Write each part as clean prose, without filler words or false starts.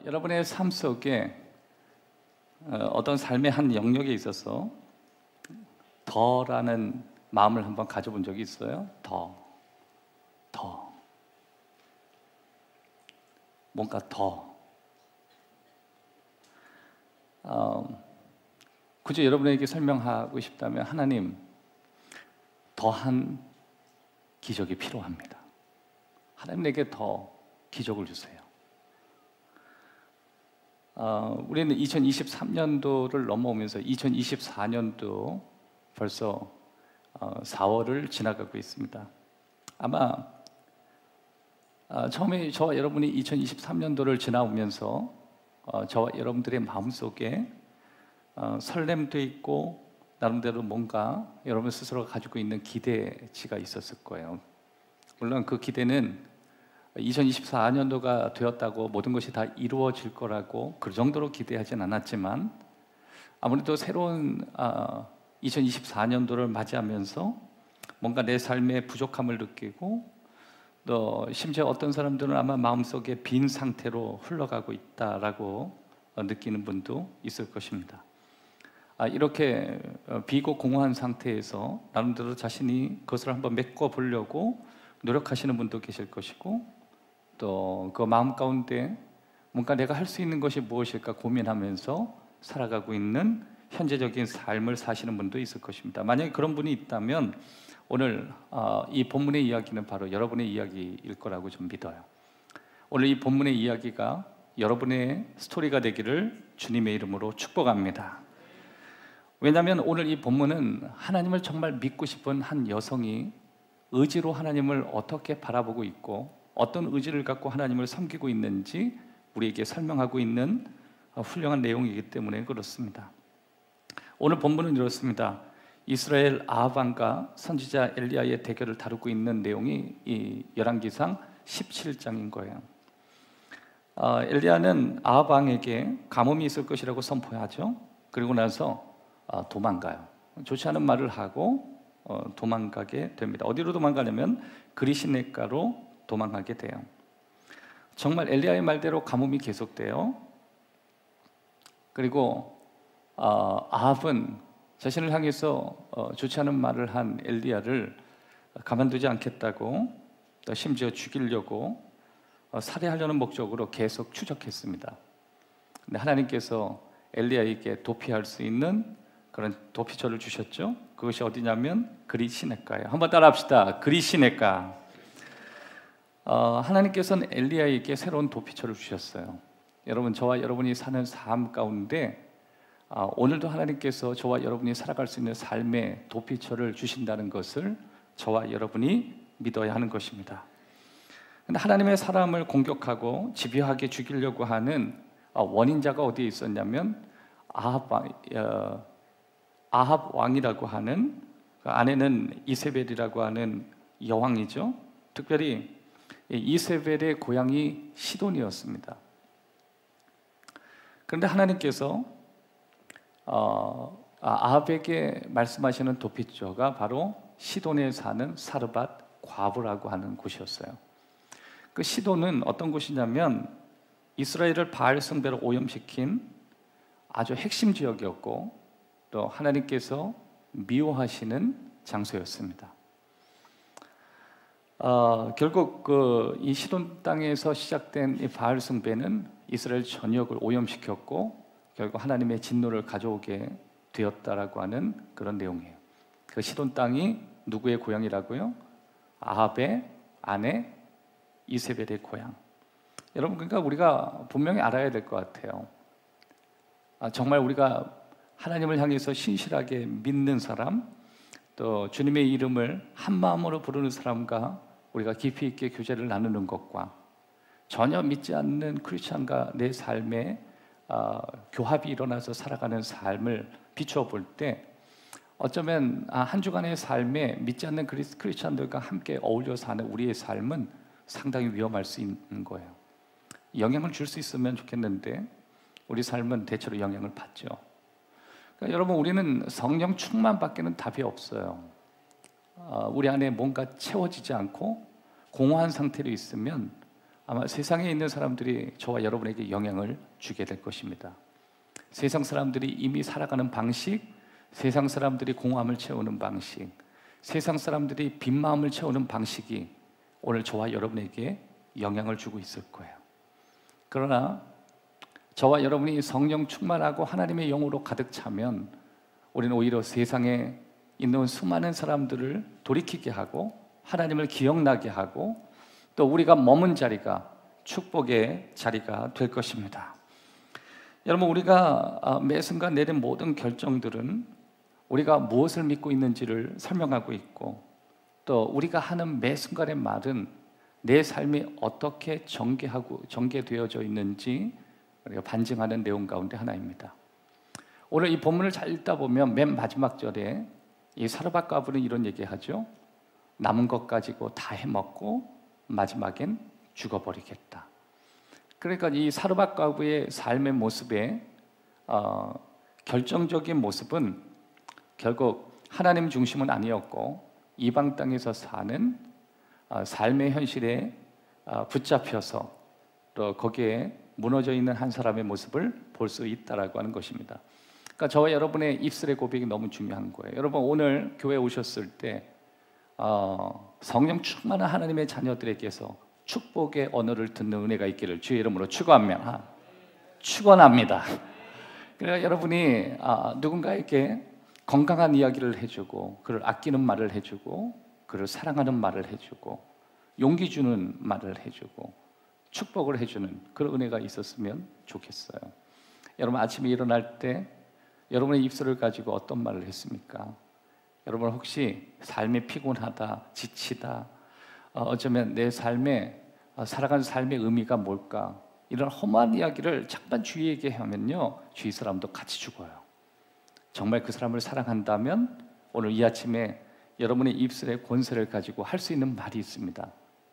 여러분의 삶 속에 어떤 삶의 한 영역에 있어서 더라는 마음을 한번 가져본 적이 있어요? 더. 뭔가 더. 굳이 여러분에게 설명하고 싶다면 하나님, 더한 기적이 필요합니다. 하나님 내게 더 기적을 주세요. 우리는 2023년도를 넘어오면서 2024년도 벌써 4월을 지나가고 있습니다. 아마 처음에 저와 여러분이 2023년도를 지나오면서 저와 여러분들의 마음속에 설렘도 있고 나름대로 뭔가 여러분 스스로가 가지고 있는 기대치가 있었을 거예요. 물론 그 기대는 2024년도가 되었다고 모든 것이 다 이루어질 거라고 그 정도로 기대하진 않았지만, 아무래도 새로운 2024년도를 맞이하면서 뭔가 내 삶의 부족함을 느끼고, 또 심지어 어떤 사람들은 아마 마음속에 빈 상태로 흘러가고 있다라고 느끼는 분도 있을 것입니다. 이렇게 비고 공허한 상태에서 나름대로 자신이 그것을 한번 메꿔보려고 노력하시는 분도 계실 것이고, 또 그 마음 가운데 뭔가 내가 할 수 있는 것이 무엇일까 고민하면서 살아가고 있는 현재적인 삶을 사시는 분도 있을 것입니다. 만약에 그런 분이 있다면 오늘 이 본문의 이야기는 바로 여러분의 이야기일 거라고 좀 믿어요. 오늘 이 본문의 이야기가 여러분의 스토리가 되기를 주님의 이름으로 축복합니다. 왜냐하면 오늘 이 본문은 하나님을 정말 믿고 싶은 한 여성이 의지로 하나님을 어떻게 바라보고 있고 어떤 의지를 갖고 하나님을 섬기고 있는지 우리에게 설명하고 있는 훌륭한 내용이기 때문에 그렇습니다. 오늘 본문은 이렇습니다. 이스라엘 아합 왕과 선지자 엘리야의 대결을 다루고 있는 내용이 이 열왕기상 17장인 거예요. 엘리야는 아합 왕에게 가뭄이 있을 것이라고 선포하죠. 그리고 나서 도망가요. 좋지 않은 말을 하고 도망가게 됩니다. 어디로 도망가냐면 그리시네가로 도망가게 돼요. 정말 엘리야의 말대로 가뭄이 계속돼요. 그리고 아합은 자신을 향해서 좋지 않은 말을 한 엘리야를 가만두지 않겠다고, 또 심지어 죽이려고 살해하려는 목적으로 계속 추적했습니다. 근데 하나님께서 엘리야에게 도피할 수 있는 그런 도피처를 주셨죠. 그것이 어디냐면 그리시네가예요. 한번 따라합시다. 그리시네가. 하나님께서는 엘리야에게 새로운 도피처를 주셨어요. 여러분, 저와 여러분이 사는 삶 가운데 오늘도 하나님께서 저와 여러분이 살아갈 수 있는 삶의 도피처를 주신다는 것을 저와 여러분이 믿어야 하는 것입니다. 근데 하나님의 사람을 공격하고 집요하게 죽이려고 하는 원인자가 어디에 있었냐면 아합 왕이라고 하는, 그 아내는 이세벨이라고 하는 여왕이죠. 특별히 이세벨의 고향이 시돈이었습니다. 그런데 하나님께서 아합에게 말씀하시는 도피처가 바로 시돈에 사는 사르밧 과부라고 하는 곳이었어요. 그 시돈은 어떤 곳이냐면 이스라엘을 바알 숭배로 오염시킨 아주 핵심 지역이었고, 또 하나님께서 미워하시는 장소였습니다. 결국 이 시돈 땅에서 시작된 이 바알 숭배는 이스라엘 전역을 오염시켰고 결국 하나님의 진노를 가져오게 되었다라고 하는 그런 내용이에요. 그 시돈 땅이 누구의 고향이라고요? 아합의 아내 이세벨의 고향. 여러분, 그러니까 우리가 분명히 알아야 될 것 같아요. 정말 우리가 하나님을 향해서 신실하게 믿는 사람, 또 주님의 이름을 한 마음으로 부르는 사람과 우리가 깊이 있게 교제를 나누는 것과 전혀 믿지 않는 크리스찬과 내 삶에 교합이 일어나서 살아가는 삶을 비추어 볼 때 어쩌면 한 주간의 삶에 믿지 않는 크리스찬들과 함께 어울려 사는 우리의 삶은 상당히 위험할 수 있는 거예요. 영향을 줄 수 있으면 좋겠는데 우리 삶은 대체로 영향을 받죠. 그러니까 여러분, 우리는 성령 충만밖에는 답이 없어요. 우리 안에 뭔가 채워지지 않고 공허한 상태로 있으면 아마 세상에 있는 사람들이 저와 여러분에게 영향을 주게 될 것입니다. 세상 사람들이 이미 살아가는 방식, 세상 사람들이 공허함을 채우는 방식, 세상 사람들이 빈 마음을 채우는 방식이 오늘 저와 여러분에게 영향을 주고 있을 거예요. 그러나 저와 여러분이 성령 충만하고 하나님의 영으로 가득 차면 우리는 오히려 세상에 있는 수많은 사람들을 돌이키게 하고 하나님을 기억나게 하고 또 우리가 머문 자리가 축복의 자리가 될 것입니다. 여러분, 우리가 매 순간 내린 모든 결정들은 우리가 무엇을 믿고 있는지를 설명하고 있고 또 우리가 하는 매 순간의 말은 내 삶이 어떻게 전개되어져 있는지 우리가 반증하는 내용 가운데 하나입니다. 오늘 이 본문을 잘 읽다 보면 맨 마지막 절에 이 사르밧 과부는 이런 얘기하죠. 남은 것 가지고 다 해먹고 마지막엔 죽어버리겠다. 그러니까 이 사르밧 과부의 삶의 모습의 결정적인 모습은 결국 하나님 중심은 아니었고 이방 땅에서 사는 삶의 현실에 붙잡혀서 또 거기에 무너져 있는 한 사람의 모습을 볼 수 있다라고 하는 것입니다. 그러니까 저와 여러분의 입술의 고백이 너무 중요한 거예요. 여러분, 오늘 교회에 오셨을 때 성령 충만한 하나님의 자녀들에게서 축복의 언어를 듣는 은혜가 있기를 주의 이름으로 축원합니다. 그래서 여러분이 누군가에게 건강한 이야기를 해주고 그를 아끼는 말을 해주고 그를 사랑하는 말을 해주고 용기 주는 말을 해주고 축복을 해주는 그런 은혜가 있었으면 좋겠어요. 여러분, 아침에 일어날 때 여러분의 입술을 가지고 어떤 말을 했습니까? 여러분, 혹시 삶이 피곤하다, 지치다, 어쩌면 내 삶에 살아가는 삶의 의미가 뭘까? 이런 험한 이야기를 잠깐 주위에게 하면요, 주위 사람도 같이 죽어요. 정말 그 사람을 사랑한다면 오늘 이 아침에 여러분의 입술의 권세를 가지고 할 수 있는 말이 있습니다.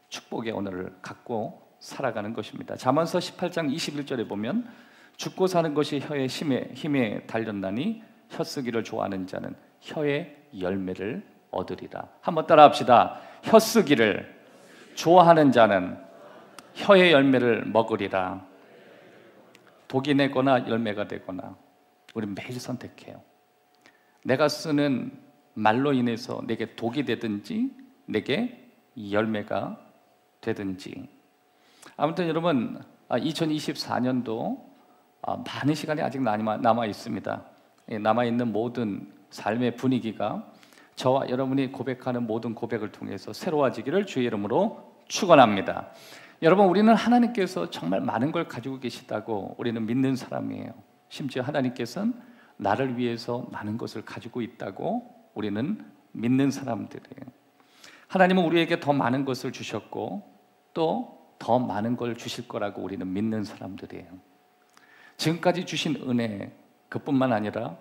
축복의 언어를 갖고 살아가는 것입니다. 잠언서 18장 21절에 보면 죽고 사는 것이 혀의 힘에 달렸나니 혀쓰기를 좋아하는 자는 혀의 열매를 얻으리라. 한번 따라합시다. 혀쓰기를 좋아하는 자는 혀의 열매를 먹으리라. 독이 내거나 열매가 되거나 우리는 매일 선택해요. 내가 쓰는 말로 인해서 내게 독이 되든지 내게 열매가 되든지. 아무튼 여러분, 2024년도 많은 시간이 아직 남아 있습니다. 남아있는 모든 삶의 분위기가 저와 여러분이 고백하는 모든 고백을 통해서 새로워지기를 주의 이름으로 축원합니다. 여러분, 우리는 하나님께서 정말 많은 걸 가지고 계시다고 우리는 믿는 사람이에요. 심지어 하나님께서는 나를 위해서 많은 것을 가지고 있다고 우리는 믿는 사람들이에요. 하나님은 우리에게 더 많은 것을 주셨고 또 더 많은 걸 주실 거라고 우리는 믿는 사람들이에요. 지금까지 주신 은혜 그뿐만 아니라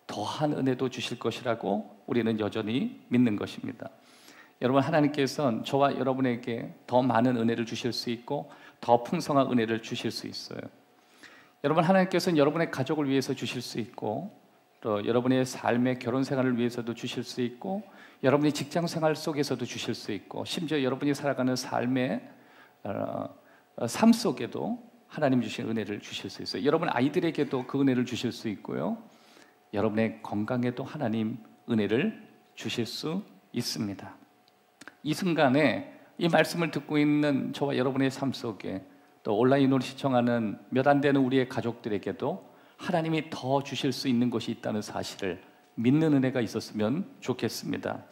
더한 은혜도 주실 것이라고 우리는 여전히 믿는 것입니다. 여러분, 하나님께서는 저와 여러분에게 더 많은 은혜를 주실 수 있고 더 풍성한 은혜를 주실 수 있어요. 여러분, 하나님께서는 여러분의 가족을 위해서 주실 수 있고 또 여러분의 삶의 결혼 생활을 위해서도 주실 수 있고 여러분의 직장 생활 속에서도 주실 수 있고 심지어 여러분이 살아가는 삶의 삶 속에도 하나님 주신 은혜를 주실 수 있어요. 여러분 아이들에게도 그 은혜를 주실 수 있고요. 여러분의 건강에도 하나님 은혜를 주실 수 있습니다. 이 순간에 이 말씀을 듣고 있는 저와 여러분의 삶 속에 또 온라인으로 시청하는 몇 안 되는 우리의 가족들에게도 하나님이 더 주실 수 있는 것이 있다는 사실을 믿는 은혜가 있었으면 좋겠습니다.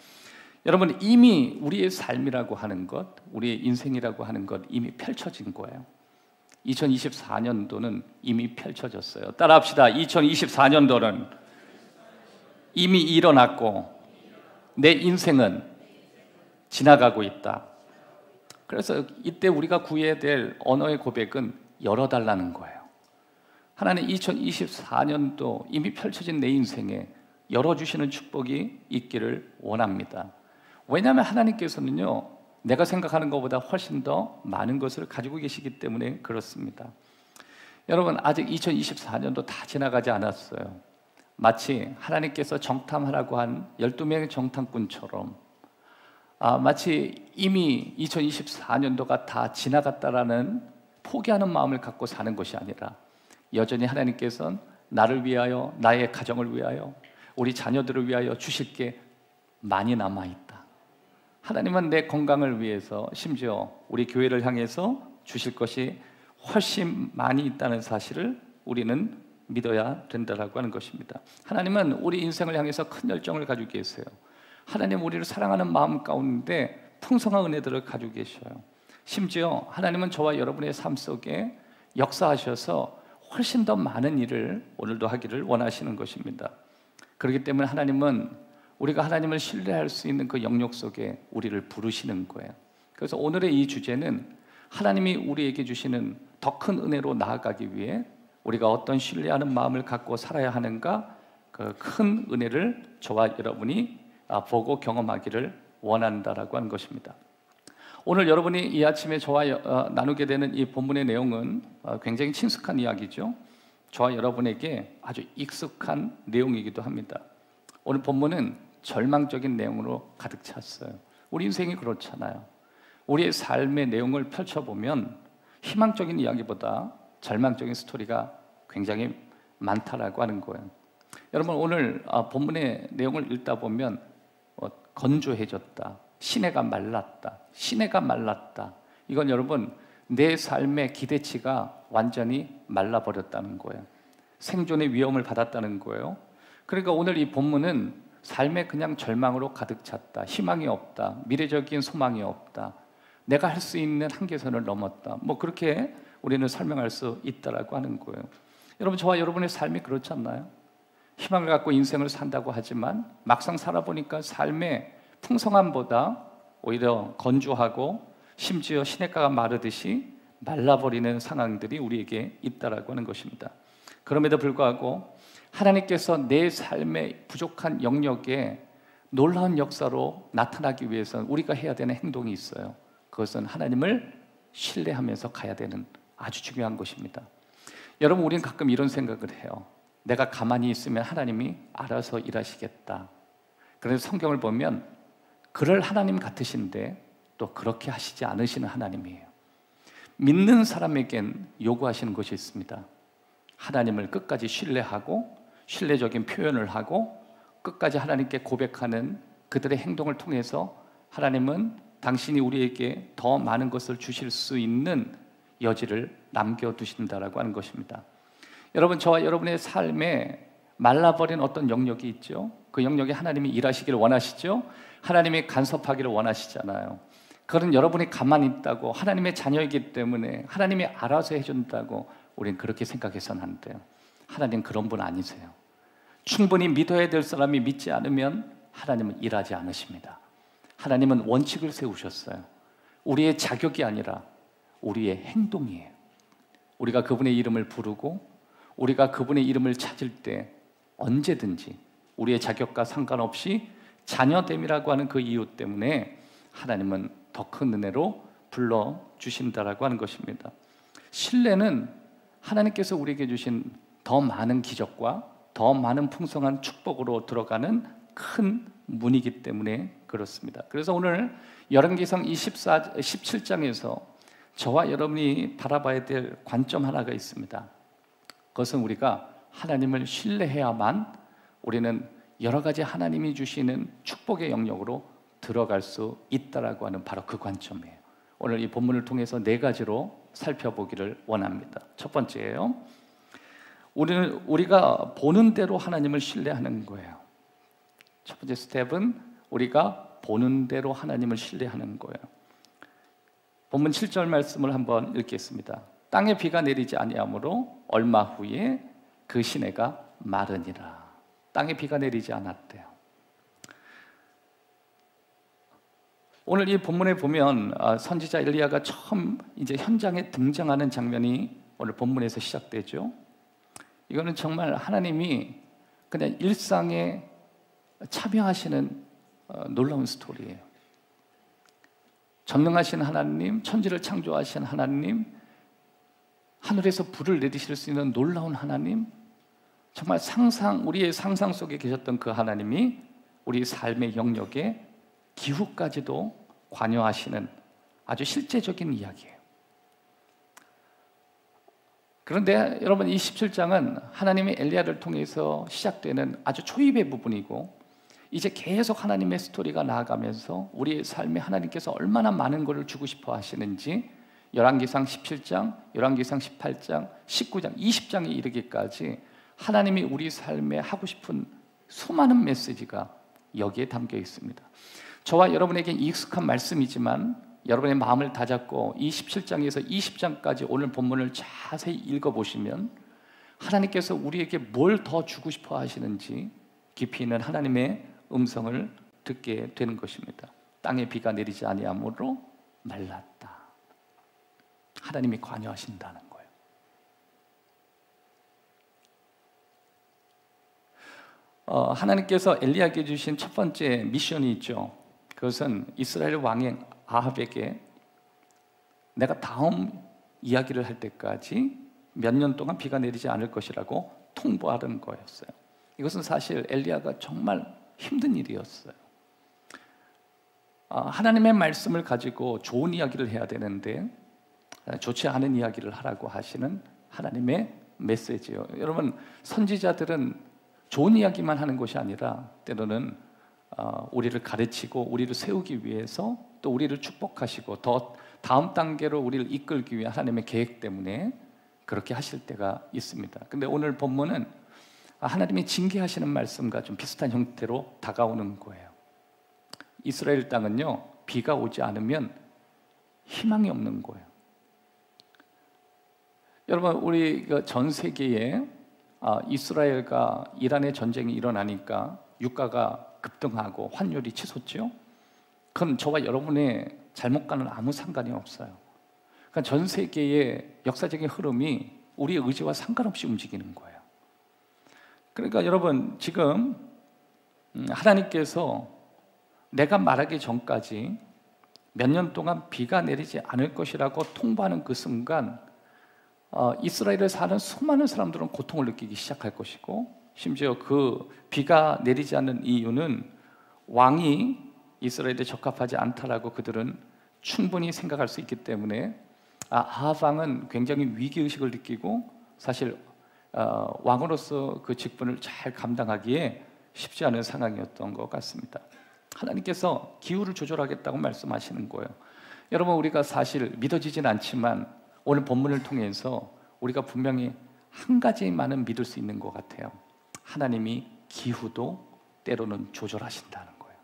여러분, 이미 우리의 삶이라고 하는 것, 우리의 인생이라고 하는 것 이미 펼쳐진 거예요. 2024년도는 이미 펼쳐졌어요. 따라합시다. 2024년도는 이미 일어났고 내 인생은 지나가고 있다. 그래서 이때 우리가 구해야 될 언어의 고백은 열어달라는 거예요. 하나님, 2024년도 이미 펼쳐진 내 인생에 열어주시는 축복이 있기를 원합니다. 왜냐하면 하나님께서는요, 내가 생각하는 것보다 훨씬 더 많은 것을 가지고 계시기 때문에 그렇습니다. 여러분, 아직 2024년도 다 지나가지 않았어요. 마치 하나님께서 정탐하라고 한 12명의 정탐꾼처럼 마치 이미 2024년도가 다 지나갔다라는 포기하는 마음을 갖고 사는 것이 아니라 여전히 하나님께서는 나를 위하여, 나의 가정을 위하여, 우리 자녀들을 위하여 주실 게 많이 남아있다. 하나님은 내 건강을 위해서, 심지어 우리 교회를 향해서 주실 것이 훨씬 많이 있다는 사실을 우리는 믿어야 된다라고 하는 것입니다. 하나님은 우리 인생을 향해서 큰 열정을 가지고 계세요. 하나님 우리를 사랑하는 마음 가운데 풍성한 은혜들을 가지고 계셔요. 심지어 하나님은 저와 여러분의 삶 속에 역사하셔서 훨씬 더 많은 일을 오늘도 하기를 원하시는 것입니다. 그렇기 때문에 하나님은 우리가 하나님을 신뢰할 수 있는 그 영역 속에 우리를 부르시는 거예요. 그래서 오늘의 이 주제는 하나님이 우리에게 주시는 더 큰 은혜로 나아가기 위해 우리가 어떤 신뢰하는 마음을 갖고 살아야 하는가, 그 큰 은혜를 저와 여러분이 보고 경험하기를 원한다라고 하는 것입니다. 오늘 여러분이 이 아침에 저와 나누게 되는 이 본문의 내용은 굉장히 친숙한 이야기죠. 저와 여러분에게 아주 익숙한 내용이기도 합니다. 오늘 본문은 절망적인 내용으로 가득 찼어요. 우리 인생이 그렇잖아요. 우리의 삶의 내용을 펼쳐보면 희망적인 이야기보다 절망적인 스토리가 굉장히 많다라고 하는 거예요. 여러분 오늘 본문의 내용을 읽다 보면 건조해졌다, 시내가 말랐다, 시내가 말랐다. 이건 여러분 내 삶의 기대치가 완전히 말라버렸다는 거예요. 생존의 위험을 받았다는 거예요. 그러니까 오늘 이 본문은 삶에 그냥 절망으로 가득 찼다, 희망이 없다, 미래적인 소망이 없다, 내가 할 수 있는 한계선을 넘었다, 뭐 그렇게 우리는 설명할 수 있다라고 하는 거예요. 여러분 저와 여러분의 삶이 그렇지 않나요? 희망을 갖고 인생을 산다고 하지만 막상 살아보니까 삶의 풍성함보다 오히려 건조하고 심지어 시냇가가 마르듯이 말라버리는 상황들이 우리에게 있다라고 하는 것입니다. 그럼에도 불구하고 하나님께서 내 삶의 부족한 영역에 놀라운 역사로 나타나기 위해서는 우리가 해야 되는 행동이 있어요. 그것은 하나님을 신뢰하면서 가야 되는 아주 중요한 것입니다. 여러분 우리는 가끔 이런 생각을 해요. 내가 가만히 있으면 하나님이 알아서 일하시겠다. 그래서 성경을 보면 그럴 하나님 같으신데 또 그렇게 하시지 않으시는 하나님이에요. 믿는 사람에겐 요구하시는 것이 있습니다. 하나님을 끝까지 신뢰하고 신뢰적인 표현을 하고 끝까지 하나님께 고백하는 그들의 행동을 통해서 하나님은 당신이 우리에게 더 많은 것을 주실 수 있는 여지를 남겨두신다라고 하는 것입니다. 여러분 저와 여러분의 삶에 말라버린 어떤 영역이 있죠. 그 영역에 하나님이 일하시기를 원하시죠. 하나님이 간섭하기를 원하시잖아요. 그건 여러분이 가만히 있다고, 하나님의 자녀이기 때문에 하나님이 알아서 해준다고 우리는 그렇게 생각해서는 안 돼요. 하나님 그런 분 아니세요. 충분히 믿어야 될 사람이 믿지 않으면 하나님은 일하지 않으십니다. 하나님은 원칙을 세우셨어요. 우리의 자격이 아니라 우리의 행동이에요. 우리가 그분의 이름을 부르고 우리가 그분의 이름을 찾을 때 언제든지 우리의 자격과 상관없이 자녀됨이라고 하는 그 이유 때문에 하나님은 더 큰 은혜로 불러주신다라고 하는 것입니다. 신뢰는 하나님께서 우리에게 주신 더 많은 기적과 더 많은 풍성한 축복으로 들어가는 큰 문이기 때문에 그렇습니다. 그래서 오늘 열왕기상 17장에서 저와 여러분이 바라봐야 될 관점 하나가 있습니다. 그것은 우리가 하나님을 신뢰해야만 우리는 여러 가지 하나님이 주시는 축복의 영역으로 들어갈 수 있다라고 하는 바로 그 관점이에요. 오늘 이 본문을 통해서 네 가지로 살펴보기를 원합니다. 첫 번째예요. 우리가 보는 대로 하나님을 신뢰하는 거예요. 첫 번째 스텝은 우리가 보는 대로 하나님을 신뢰하는 거예요. 본문 7절 말씀을 한번 읽겠습니다. 땅에 비가 내리지 아니하므로 얼마 후에 그 시내가 마르니라. 땅에 비가 내리지 않았대요. 오늘 이 본문에 보면 선지자 엘리야가 처음 이제 현장에 등장하는 장면이 오늘 본문에서 시작되죠. 이거는 정말 하나님이 그냥 일상에 참여하시는 놀라운 스토리예요. 전능하신 하나님, 천지를 창조하신 하나님, 하늘에서 불을 내리실 수 있는 놀라운 하나님, 정말 우리의 상상 속에 계셨던 그 하나님이 우리 삶의 영역에 기후까지도 관여하시는 아주 실제적인 이야기예요. 그런데 여러분, 이 17장은 하나님이 엘리야를 통해서 시작되는 아주 초입의 부분이고, 이제 계속 하나님의 스토리가 나아가면서 우리의 삶에 하나님께서 얼마나 많은 것을 주고 싶어 하시는지 열왕기상 17장, 열왕기상 18장, 19장, 20장에 이르기까지 하나님이 우리 삶에 하고 싶은 수많은 메시지가 여기에 담겨 있습니다. 저와 여러분에게 익숙한 말씀이지만 여러분의 마음을 다잡고 이 17장에서 20장까지 오늘 본문을 자세히 읽어보시면 하나님께서 우리에게 뭘 더 주고 싶어 하시는지 깊이 있는 하나님의 음성을 듣게 되는 것입니다. 땅에 비가 내리지 아니함으로 말랐다. 하나님이 관여하신다는 거예요. 하나님께서 엘리야에게 주신 첫 번째 미션이 있죠. 그것은 이스라엘 왕인 아합에게 내가 다음 이야기를 할 때까지 몇 년 동안 비가 내리지 않을 것이라고 통보하는 거였어요. 이것은 사실 엘리야가 정말 힘든 일이었어요. 하나님의 말씀을 가지고 좋은 이야기를 해야 되는데 좋지 않은 이야기를 하라고 하시는 하나님의 메시지예요. 여러분, 선지자들은 좋은 이야기만 하는 것이 아니라 때로는 우리를 가르치고 우리를 세우기 위해서, 또 우리를 축복하시고 더 다음 단계로 우리를 이끌기 위한 하나님의 계획 때문에 그렇게 하실 때가 있습니다. 근데 오늘 본문은 하나님이 징계하시는 말씀과 좀 비슷한 형태로 다가오는 거예요. 이스라엘 땅은요, 비가 오지 않으면 희망이 없는 거예요. 여러분, 우리 전 세계에 이스라엘과 이란의 전쟁이 일어나니까 유가가 급등하고 환율이 치솟죠. 그건 저와 여러분의 잘못과는 아무 상관이 없어요. 그러니까 전 세계의 역사적인 흐름이 우리의 의지와 상관없이 움직이는 거예요. 그러니까 여러분, 지금 하나님께서 내가 말하기 전까지 몇 년 동안 비가 내리지 않을 것이라고 통보하는 그 순간 이스라엘에 사는 수많은 사람들은 고통을 느끼기 시작할 것이고, 심지어 그 비가 내리지 않는 이유는 왕이 이스라엘에 적합하지 않다라고 그들은 충분히 생각할 수 있기 때문에 아합 왕은 굉장히 위기의식을 느끼고 사실 왕으로서 그 직분을 잘 감당하기에 쉽지 않은 상황이었던 것 같습니다. 하나님께서 기후를 조절하겠다고 말씀하시는 거예요. 여러분, 우리가 사실 믿어지진 않지만 오늘 본문을 통해서 우리가 분명히 한 가지만은 믿을 수 있는 것 같아요. 하나님이 기후도 때로는 조절하신다는 거예요.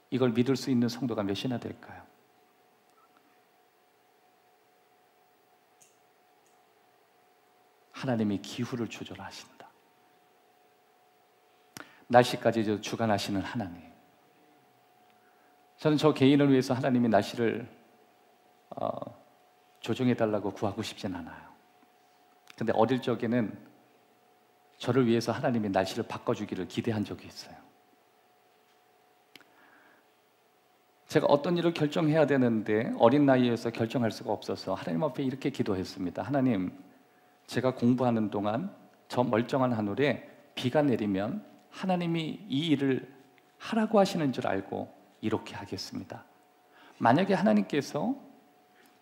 이걸 믿을 수 있는 성도가 몇이나 될까요? 하나님이 기후를 조절하신다. 날씨까지 주관하시는 하나님. 저는 저 개인을 위해서 하나님이 날씨를 조정해달라고 구하고 싶진 않아요. 근데 어릴 적에는 저를 위해서 하나님이 날씨를 바꿔주기를 기대한 적이 있어요. 제가 어떤 일을 결정해야 되는데 어린 나이에서 결정할 수가 없어서 하나님 앞에 이렇게 기도했습니다. 하나님, 제가 공부하는 동안 저 멀쩡한 하늘에 비가 내리면 하나님이 이 일을 하라고 하시는 줄 알고 이렇게 하겠습니다. 만약에 하나님께서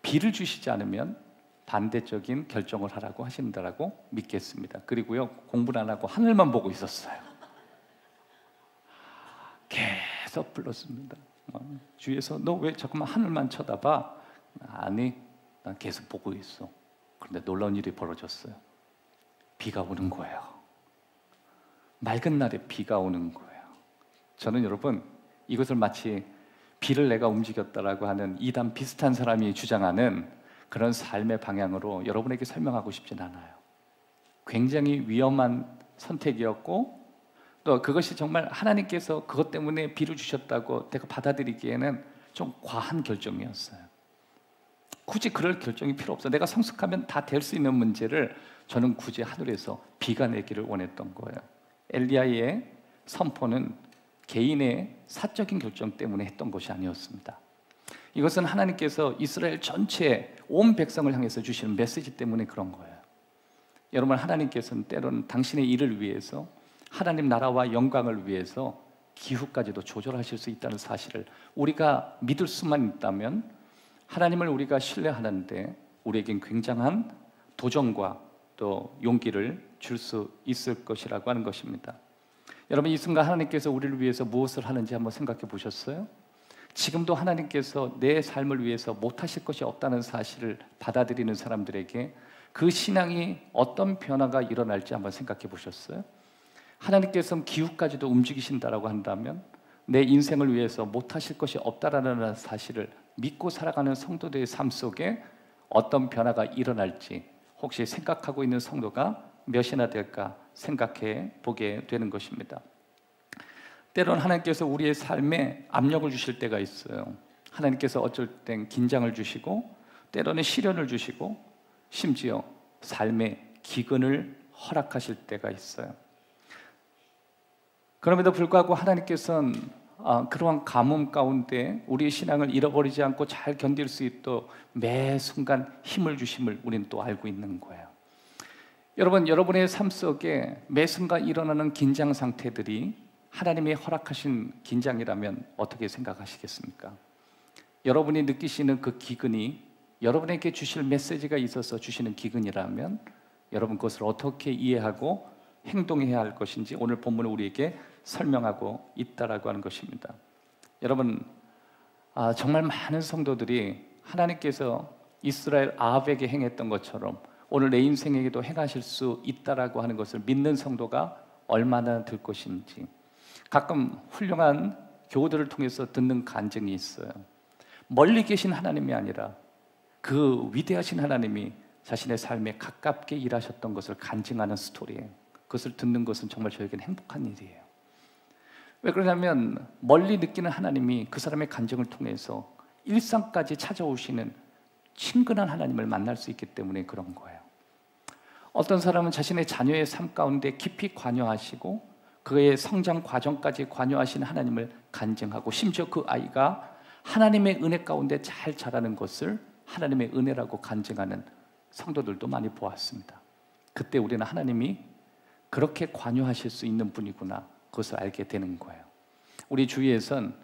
비를 주시지 않으면 반대적인 결정을 하라고 하신다라고 믿겠습니다. 그리고요, 공부를 안 하고 하늘만 보고 있었어요. 계속 불렀습니다. 주위에서 너 왜 자꾸만 하늘만 쳐다봐? 아니, 난 계속 보고 있어. 그런데 놀라운 일이 벌어졌어요. 비가 오는 거예요. 맑은 날에 비가 오는 거예요. 저는 여러분, 이것을 마치 비를 내가 움직였다라고 하는 이단 비슷한 사람이 주장하는 그런 삶의 방향으로 여러분에게 설명하고 싶진 않아요. 굉장히 위험한 선택이었고, 또 그것이 정말 하나님께서 그것 때문에 비를 주셨다고 내가 받아들이기에는 좀 과한 결정이었어요. 굳이 그럴 결정이 필요 없어. 내가 성숙하면 다 될 수 있는 문제를 저는 굳이 하늘에서 비가 내기를 원했던 거예요. 엘리야의 선포는 개인의 사적인 결정 때문에 했던 것이 아니었습니다. 이것은 하나님께서 이스라엘 전체 온 백성을 향해서 주시는 메시지 때문에 그런 거예요. 여러분, 하나님께서는 때로는 당신의 일을 위해서, 하나님 나라와 영광을 위해서 기후까지도 조절하실 수 있다는 사실을 우리가 믿을 수만 있다면 하나님을 우리가 신뢰하는데 우리에겐 굉장한 도전과 또 용기를 줄 수 있을 것이라고 하는 것입니다. 여러분, 이 순간 하나님께서 우리를 위해서 무엇을 하는지 한번 생각해 보셨어요? 지금도 하나님께서 내 삶을 위해서 못하실 것이 없다는 사실을 받아들이는 사람들에게 그 신앙이 어떤 변화가 일어날지 한번 생각해 보셨어요? 하나님께서는 기후까지도 움직이신다라고 한다면 내 인생을 위해서 못하실 것이 없다라는 사실을 믿고 살아가는 성도들의 삶 속에 어떤 변화가 일어날지 혹시 생각하고 있는 성도가 몇이나 될까 생각해 보게 되는 것입니다. 때로는 하나님께서 우리의 삶에 압력을 주실 때가 있어요. 하나님께서 어쩔 땐 긴장을 주시고 때로는 시련을 주시고 심지어 삶의 기근을 허락하실 때가 있어요. 그럼에도 불구하고 하나님께서는 그러한 가뭄 가운데 우리의 신앙을 잃어버리지 않고 잘 견딜 수 있도록 매 순간 힘을 주심을 우리는 또 알고 있는 거예요. 여러분, 여러분의 삶 속에 매 순간 일어나는 긴장 상태들이 하나님이 허락하신 긴장이라면 어떻게 생각하시겠습니까? 여러분이 느끼시는 그 기근이 여러분에게 주실 메시지가 있어서 주시는 기근이라면 여러분 그것을 어떻게 이해하고 행동해야 할 것인지 오늘 본문은 우리에게 설명하고 있다라고 하는 것입니다. 여러분, 정말 많은 성도들이 하나님께서 이스라엘 아합에게 행했던 것처럼 오늘 내 인생에게도 행하실 수 있다라고 하는 것을 믿는 성도가 얼마나 될 것인지 가끔 훌륭한 교우들을 통해서 듣는 간증이 있어요. 멀리 계신 하나님이 아니라 그 위대하신 하나님이 자신의 삶에 가깝게 일하셨던 것을 간증하는 스토리예요. 그것을 듣는 것은 정말 저에게는 행복한 일이에요. 왜 그러냐면 멀리 느끼는 하나님이 그 사람의 간증을 통해서 일상까지 찾아오시는 친근한 하나님을 만날 수 있기 때문에 그런 거예요. 어떤 사람은 자신의 자녀의 삶 가운데 깊이 관여하시고 그의 성장 과정까지 관여하신 하나님을 간증하고 심지어 그 아이가 하나님의 은혜 가운데 잘 자라는 것을 하나님의 은혜라고 간증하는 성도들도 많이 보았습니다. 그때 우리는 하나님이 그렇게 관여하실 수 있는 분이구나 그것을 알게 되는 거예요. 우리 주위에선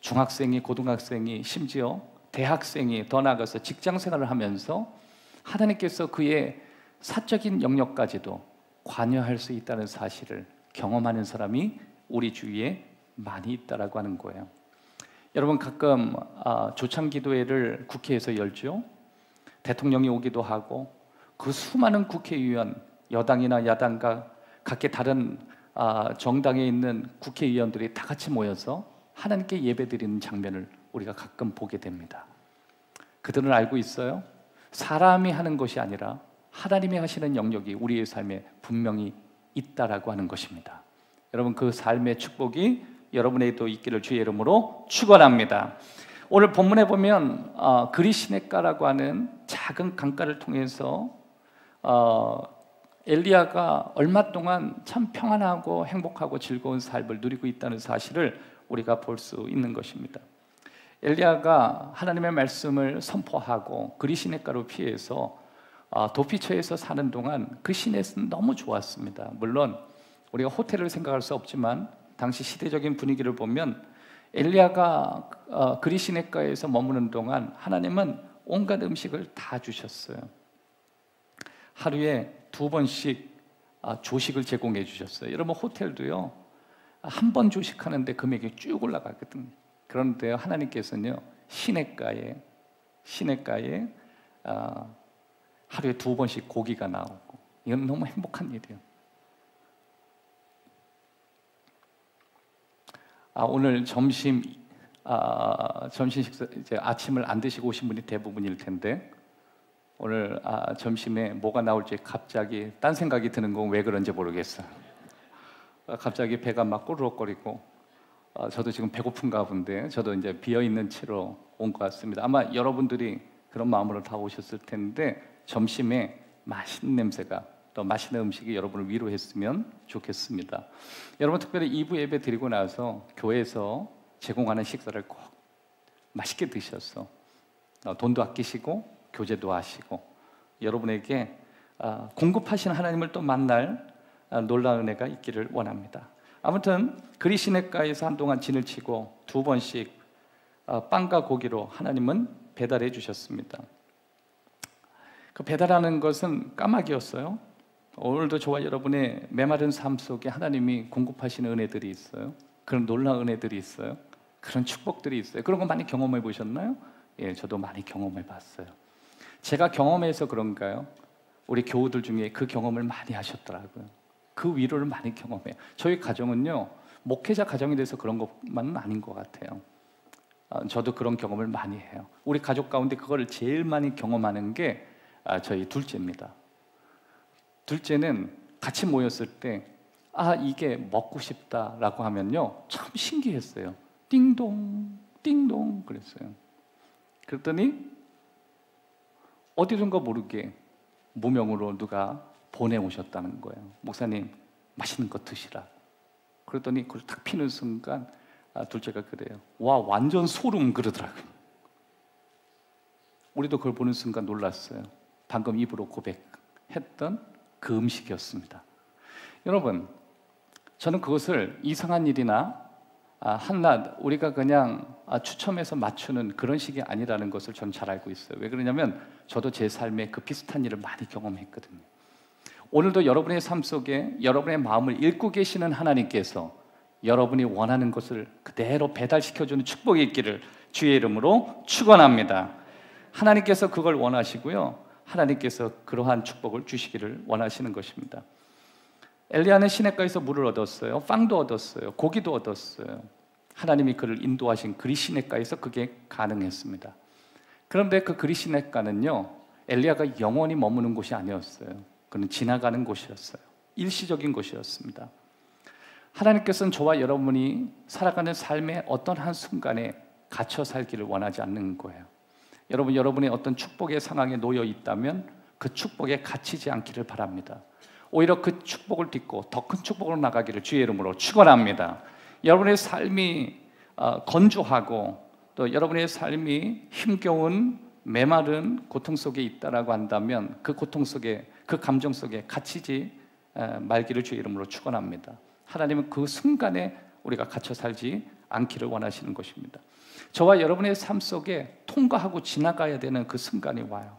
중학생이 고등학생이 심지어 대학생이 더 나아가서 직장생활을 하면서 하나님께서 그의 사적인 영역까지도 관여할 수 있다는 사실을 경험하는 사람이 우리 주위에 많이 있다라고 하는 거예요. 여러분, 가끔 조창기도회를 국회에서 열죠. 대통령이 오기도 하고 그 수많은 국회의원, 여당이나 야당과 각기 다른 정당에 있는 국회의원들이 다 같이 모여서 하나님께 예배드리는 장면을 우리가 가끔 보게 됩니다. 그들은 알고 있어요. 사람이 하는 것이 아니라 하나님이 하시는 영역이 우리의 삶에 분명히 있다라고 하는 것입니다. 여러분, 그 삶의 축복이 여러분에게도 있기를 주의 이름으로 축원합니다. 오늘 본문에 보면 그리시네가라고 하는 작은 강가를 통해서 엘리야가 얼마 동안 참 평안하고 행복하고 즐거운 삶을 누리고 있다는 사실을 우리가 볼 수 있는 것입니다. 엘리야가 하나님의 말씀을 선포하고 그리시네가로 피해서 도피처에서 사는 동안 그 시내는 너무 좋았습니다. 물론 우리가 호텔을 생각할 수 없지만 당시 시대적인 분위기를 보면 엘리야가 그리시네가에서 머무는 동안 하나님은 온갖 음식을 다 주셨어요. 하루에 2번씩 조식을 제공해 주셨어요. 여러분, 호텔도요 한 번 조식하는데 금액이 쭉 올라가거든요. 그런데 하나님께서는요 시내가에 하루에 2번씩 고기가 나오고 이건 너무 행복한 일이에요. 오늘 점심 식사 이제 아침을 안 드시고 오신 분이 대부분일 텐데 오늘 점심에 뭐가 나올지 갑자기 딴 생각이 드는 건 왜 그런지 모르겠어요. 갑자기 배가 막 꼬르륵거리고 저도 지금 배고픈가 본데 저도 이제 비어 있는 채로 온 것 같습니다. 아마 여러분들이 그런 마음으로 다 오셨을 텐데 점심에 맛있는 냄새가 또 맛있는 음식이 여러분을 위로했으면 좋겠습니다. 여러분, 특별히 2부 예배 드리고 나서 교회에서 제공하는 식사를 꼭 맛있게 드셔서 돈도 아끼시고 교제도 하시고 여러분에게 공급하시는 하나님을 또 만날 놀라운 은혜가 있기를 원합니다. 아무튼 그리 시냇가에서 한동안 진을 치고 2번씩 빵과 고기로 하나님은 배달해 주셨습니다. 그 배달하는 것은 까마귀였어요. 오늘도 저와 여러분의 메마른 삶 속에 하나님이 공급하시는 은혜들이 있어요. 그런 놀라운 은혜들이 있어요. 그런 축복들이 있어요. 그런 거 많이 경험해 보셨나요? 예, 저도 많이 경험해 봤어요. 제가 경험해서 그런가요? 우리 교우들 중에 그 경험을 많이 하셨더라고요. 그 위로를 많이 경험해요. 저희 가정은요, 목회자 가정이 돼서 그런 것만은 아닌 것 같아요. 저도 그런 경험을 많이 해요. 우리 가족 가운데 그거를 제일 많이 경험하는 게 저희 둘째입니다. 둘째는 같이 모였을 때 이게 먹고 싶다라고 하면요, 참 신기했어요. 띵동 띵동 그랬어요. 그랬더니 어디선가 모르게 무명으로 누가 보내오셨다는 거예요. 목사님 맛있는 거 드시라. 그랬더니 그걸 탁 피는 순간 둘째가 그래요. 와, 완전 소름 그러더라고요. 우리도 그걸 보는 순간 놀랐어요. 방금 입으로 고백했던 그 음식이었습니다. 여러분, 저는 그것을 이상한 일이나 한낱 우리가 그냥 추첨해서 맞추는 그런 식이 아니라는 것을 저는 잘 알고 있어요. 왜 그러냐면 저도 제 삶에 그 비슷한 일을 많이 경험했거든요. 오늘도 여러분의 삶 속에 여러분의 마음을 읽고 계시는 하나님께서 여러분이 원하는 것을 그대로 배달시켜주는 축복이 있기를 주의 이름으로 축원합니다. 하나님께서 그걸 원하시고요, 하나님께서 그러한 축복을 주시기를 원하시는 것입니다. 엘리야는 시냇가에서 물을 얻었어요. 빵도 얻었어요. 고기도 얻었어요. 하나님이 그를 인도하신 그리 시냇가에서 그게 가능했습니다. 그런데 그 그리 시냇가는요, 엘리야가 영원히 머무는 곳이 아니었어요. 그는 지나가는 곳이었어요. 일시적인 곳이었습니다. 하나님께서는 저와 여러분이 살아가는 삶의 어떤 한순간에 갇혀 살기를 원하지 않는 거예요. 여러분의 어떤 축복의 상황에 놓여 있다면 그 축복에 갇히지 않기를 바랍니다. 오히려 그 축복을 딛고 더 큰 축복으로 나가기를 주의 이름으로 축원합니다. 여러분의 삶이 건조하고 또 여러분의 삶이 힘겨운 메마른 고통 속에 있다라고 한다면 그 고통 속에, 그 감정 속에 갇히지 말기를 주의 이름으로 축원합니다. 하나님은 그 순간에 우리가 갇혀 살지 않기를 원하시는 것입니다. 저와 여러분의 삶 속에 통과하고 지나가야 되는 그 순간이 와요.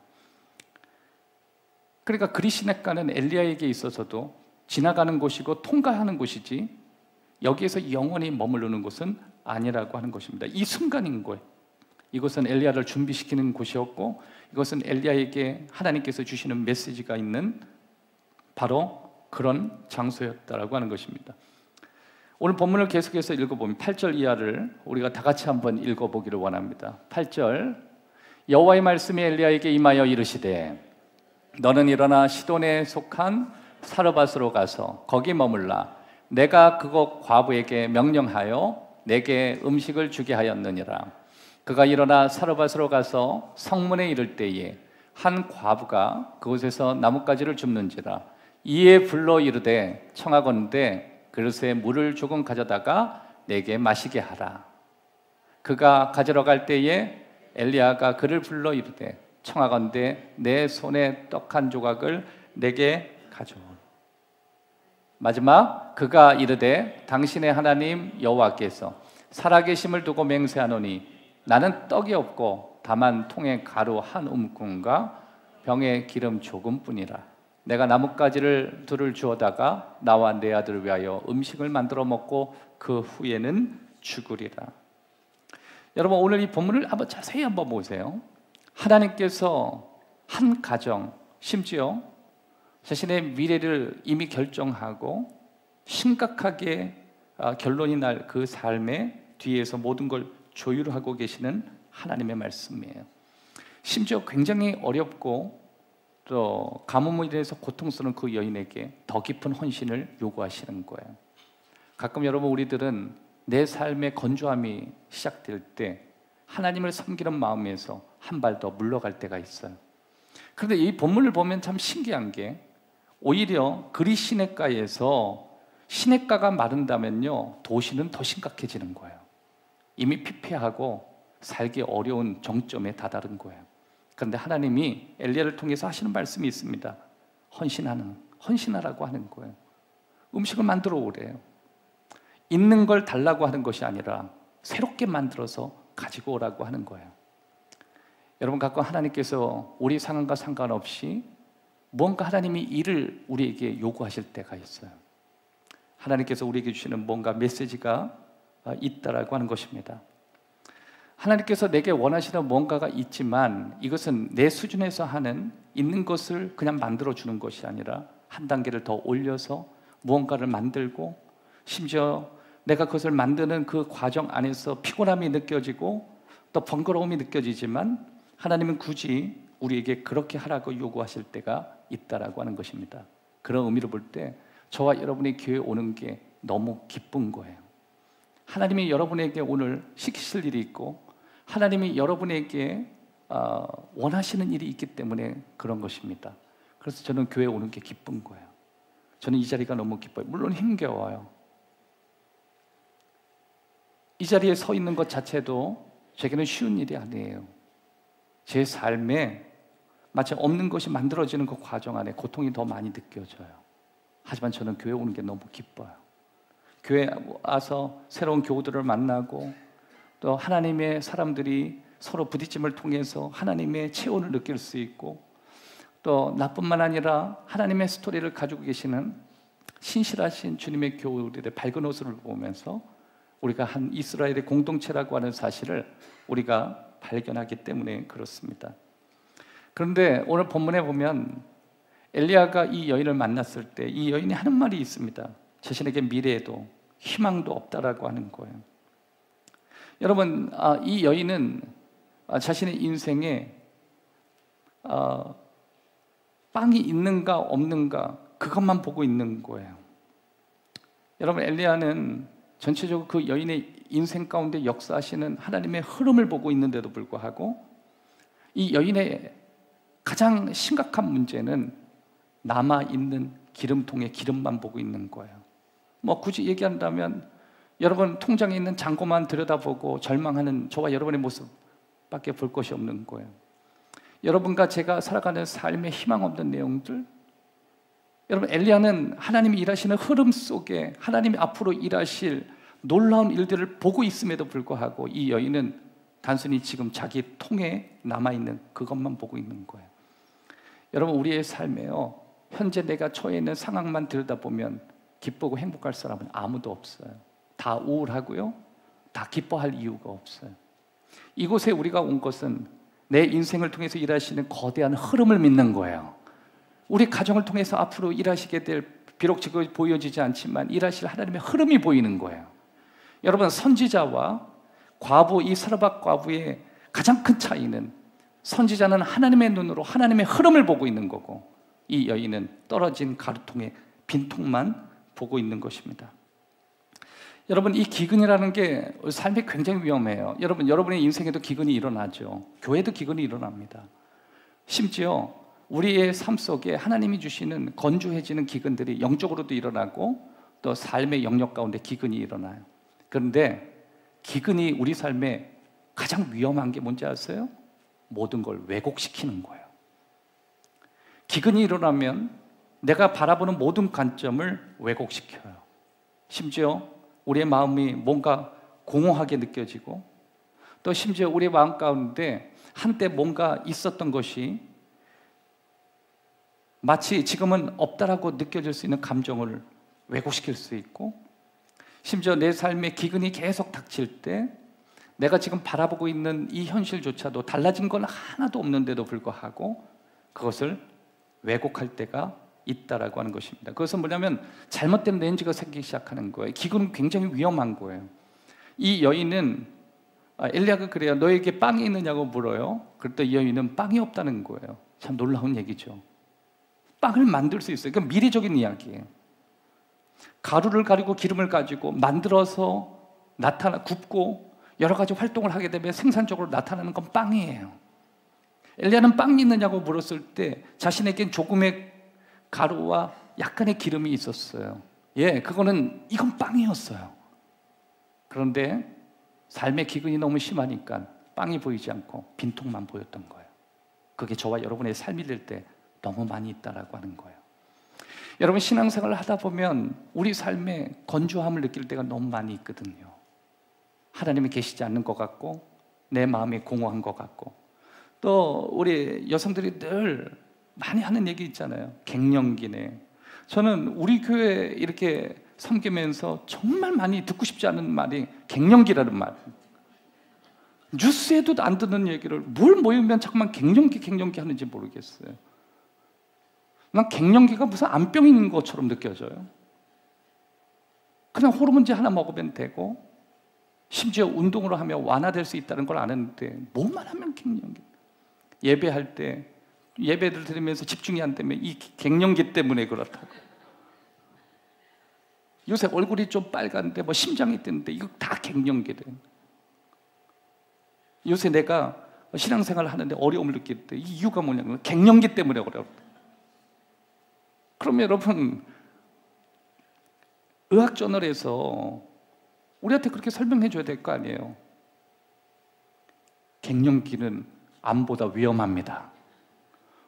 그러니까 그리 시냇가는 엘리야에게 있어서도 지나가는 곳이고 통과하는 곳이지 여기에서 영원히 머무르는 곳은 아니라고 하는 것입니다. 이 순간인 거예요. 이것은 엘리야를 준비시키는 곳이었고 이것은 엘리야에게 하나님께서 주시는 메시지가 있는 바로 그런 장소였다라고 하는 것입니다. 오늘 본문을 계속해서 읽어보면 8절 이하를 우리가 다 같이 한번 읽어보기를 원합니다. 8절, 여호와의 말씀이 엘리야에게 임하여 이르시되 너는 일어나 시돈에 속한 사르밧으로 가서 거기 머물라. 내가 그곳 과부에게 명령하여 내게 음식을 주게 하였느니라. 그가 일어나 사르밧으로 가서 성문에 이를 때에 한 과부가 그곳에서 나뭇가지를 줍는지라. 이에 불러 이르되 청하건대 그릇에 물을 조금 가져다가 내게 마시게 하라. 그가 가지러 갈 때에 엘리야가 그를 불러 이르되 청하건대 내 손에 떡 한 조각을 내게 가져오라. 마지막, 그가 이르되 당신의 하나님 여호와께서 살아계심을 두고 맹세하노니 나는 떡이 없고 다만 통에 가루 한 움큼과 병에 기름 조금뿐이라. 내가 나뭇가지를 둘을 주어다가 나와 내 아들을 위하여 음식을 만들어 먹고 그 후에는 죽으리라. 여러분, 오늘 이 본문을 한번 자세히 한번 보세요. 하나님께서 한 가정, 심지어 자신의 미래를 이미 결정하고 심각하게 결론이 날 그 삶의 뒤에서 모든 걸 조율하고 계시는 하나님의 말씀이에요. 심지어 굉장히 어렵고 또 가뭄으로 인해서 고통스러운 그 여인에게 더 깊은 헌신을 요구하시는 거예요. 가끔 여러분, 우리들은 내 삶의 건조함이 시작될 때 하나님을 섬기는 마음에서 한 발 더 물러갈 때가 있어요. 그런데 이 본문을 보면 참 신기한 게 오히려 그리 시냇가에서 시냇가가 마른다면요, 도시는 더 심각해지는 거예요. 이미 피폐하고 살기 어려운 정점에 다다른 거예요. 그런데 하나님이 엘리야를 통해서 하시는 말씀이 있습니다. 헌신하라고 하는 거예요. 음식을 만들어 오래요. 있는 걸 달라고 하는 것이 아니라 새롭게 만들어서 가지고 오라고 하는 거예요. 여러분, 가끔 하나님께서 우리 상황과 상관없이 뭔가 하나님이 일을 우리에게 요구하실 때가 있어요. 하나님께서 우리에게 주시는 뭔가 메시지가 있다라고 하는 것입니다. 하나님께서 내게 원하시는 뭔가가 있지만 이것은 내 수준에서 하는 있는 것을 그냥 만들어주는 것이 아니라 한 단계를 더 올려서 무언가를 만들고, 심지어 내가 그것을 만드는 그 과정 안에서 피곤함이 느껴지고 또 번거로움이 느껴지지만 하나님은 굳이 우리에게 그렇게 하라고 요구하실 때가 있다라고 하는 것입니다. 그런 의미로 볼 때 저와 여러분이 교회에 오는 게 너무 기쁜 거예요. 하나님이 여러분에게 오늘 시키실 일이 있고 하나님이 여러분에게 원하시는 일이 있기 때문에 그런 것입니다. 그래서 저는 교회에 오는 게 기쁜 거예요. 저는 이 자리가 너무 기뻐요. 물론 힘겨워요. 이 자리에 서 있는 것 자체도 제게는 쉬운 일이 아니에요. 제 삶에 마치 없는 것이 만들어지는 그 과정 안에 고통이 더 많이 느껴져요. 하지만 저는 교회 오는 게 너무 기뻐요. 교회 와서 새로운 교우들을 만나고 또 하나님의 사람들이 서로 부딪힘을 통해서 하나님의 체온을 느낄 수 있고, 또 나뿐만 아니라 하나님의 스토리를 가지고 계시는 신실하신 주님의 교우들의 밝은 모습을 보면서 우리가 한 이스라엘의 공동체라고 하는 사실을 우리가 발견하기 때문에 그렇습니다. 그런데 오늘 본문에 보면 엘리야가 이 여인을 만났을 때 이 여인이 하는 말이 있습니다. 자신에게 미래에도 희망도 없다라고 하는 거예요. 여러분, 이 여인은 자신의 인생에 빵이 있는가 없는가 그것만 보고 있는 거예요. 여러분, 엘리야는 전체적으로 그 여인의 인생 가운데 역사하시는 하나님의 흐름을 보고 있는데도 불구하고 이 여인의 가장 심각한 문제는 남아있는 기름통의 기름만 보고 있는 거예요. 뭐 굳이 얘기한다면 여러분 통장에 있는 잔고만 들여다보고 절망하는 저와 여러분의 모습밖에 볼 것이 없는 거예요. 여러분과 제가 살아가는 삶의 희망 없는 내용들, 여러분 엘리야는 하나님이 일하시는 흐름 속에 하나님이 앞으로 일하실 놀라운 일들을 보고 있음에도 불구하고 이 여인은 단순히 지금 자기 통에 남아있는 그것만 보고 있는 거예요. 여러분, 우리의 삶에요, 현재 내가 처해 있는 상황만 들여다보면 기쁘고 행복할 사람은 아무도 없어요. 다 우울하고요, 다 기뻐할 이유가 없어요. 이곳에 우리가 온 것은 내 인생을 통해서 일하시는 거대한 흐름을 믿는 거예요. 우리 가정을 통해서 앞으로 일하시게 될, 비록 지금 보여지지 않지만 일하실 하나님의 흐름이 보이는 거예요. 여러분, 선지자와 과부, 이 사르밧 과부의 가장 큰 차이는 선지자는 하나님의 눈으로 하나님의 흐름을 보고 있는 거고 이 여인은 떨어진 가루통의 빈통만 보고 있는 것입니다. 여러분, 이 기근이라는 게 삶에 굉장히 위험해요. 여러분의 인생에도 기근이 일어나죠. 교회도 기근이 일어납니다. 심지어 우리의 삶 속에 하나님이 주시는 건조해지는 기근들이 영적으로도 일어나고 또 삶의 영역 가운데 기근이 일어나요. 그런데 기근이 우리 삶에 가장 위험한 게 뭔지 아세요? 모든 걸 왜곡시키는 거예요. 기근이 일어나면 내가 바라보는 모든 관점을 왜곡시켜요. 심지어 우리의 마음이 뭔가 공허하게 느껴지고 또 심지어 우리의 마음 가운데 한때 뭔가 있었던 것이 마치 지금은 없다라고 느껴질 수 있는 감정을 왜곡시킬 수 있고, 심지어 내 삶에 기근이 계속 닥칠 때 내가 지금 바라보고 있는 이 현실조차도 달라진 건 하나도 없는데도 불구하고 그것을 왜곡할 때가 있다라고 하는 것입니다. 그것은 뭐냐면 잘못된 렌즈가 생기기 시작하는 거예요. 기근은 굉장히 위험한 거예요. 이 여인은 엘리야가 그래요. 너에게 빵이 있느냐고 물어요. 그랬더니 이 여인은 빵이 없다는 거예요. 참 놀라운 얘기죠. 빵을 만들 수 있어요. 그러니까 미래적인 이야기예요. 가루를 가지고 기름을 가지고 만들어서 굽고 여러 가지 활동을 하게 되면 생산적으로 나타나는 건 빵이에요. 엘리야는 빵이 있느냐고 물었을 때 자신에겐 조금의 가루와 약간의 기름이 있었어요. 이건 빵이었어요. 그런데 삶의 기근이 너무 심하니까 빵이 보이지 않고 빈통만 보였던 거예요. 그게 저와 여러분의 삶이 될 때 너무 많이 있다라고 하는 거예요. 여러분, 신앙생활을 하다 보면 우리 삶에 건조함을 느낄 때가 너무 많이 있거든요. 하나님이 계시지 않는 것 같고, 내 마음이 공허한 것 같고, 또 우리 여성들이 늘 많이 하는 얘기 있잖아요. 갱년기네. 저는 우리 교회 이렇게 섬기면서 정말 많이 듣고 싶지 않은 말이 갱년기라는 말. 뉴스에도 안 듣는 얘기를 뭘 모이면 자꾸만 갱년기 하는지 모르겠어요. 난 갱년기가 무슨 암병인 것처럼 느껴져요. 그냥 호르몬제 하나 먹으면 되고, 심지어 운동으로 하면 완화될 수 있다는 걸 아는데 뭐만 하면 갱년기. 예배할 때 예배를 드리면서 집중이 안 되면 이 갱년기 때문에 그렇다고. 요새 얼굴이 좀 빨간데 뭐 심장이 뛰는데 이거 다 갱년기래. 요새 내가 신앙생활을 하는데 어려움을 느낄 때 이 이유가 뭐냐면 갱년기 때문에 어려워. 그러면 여러분, 의학저널에서 우리한테 그렇게 설명해 줘야 될 거 아니에요. 갱년기는 암보다 위험합니다.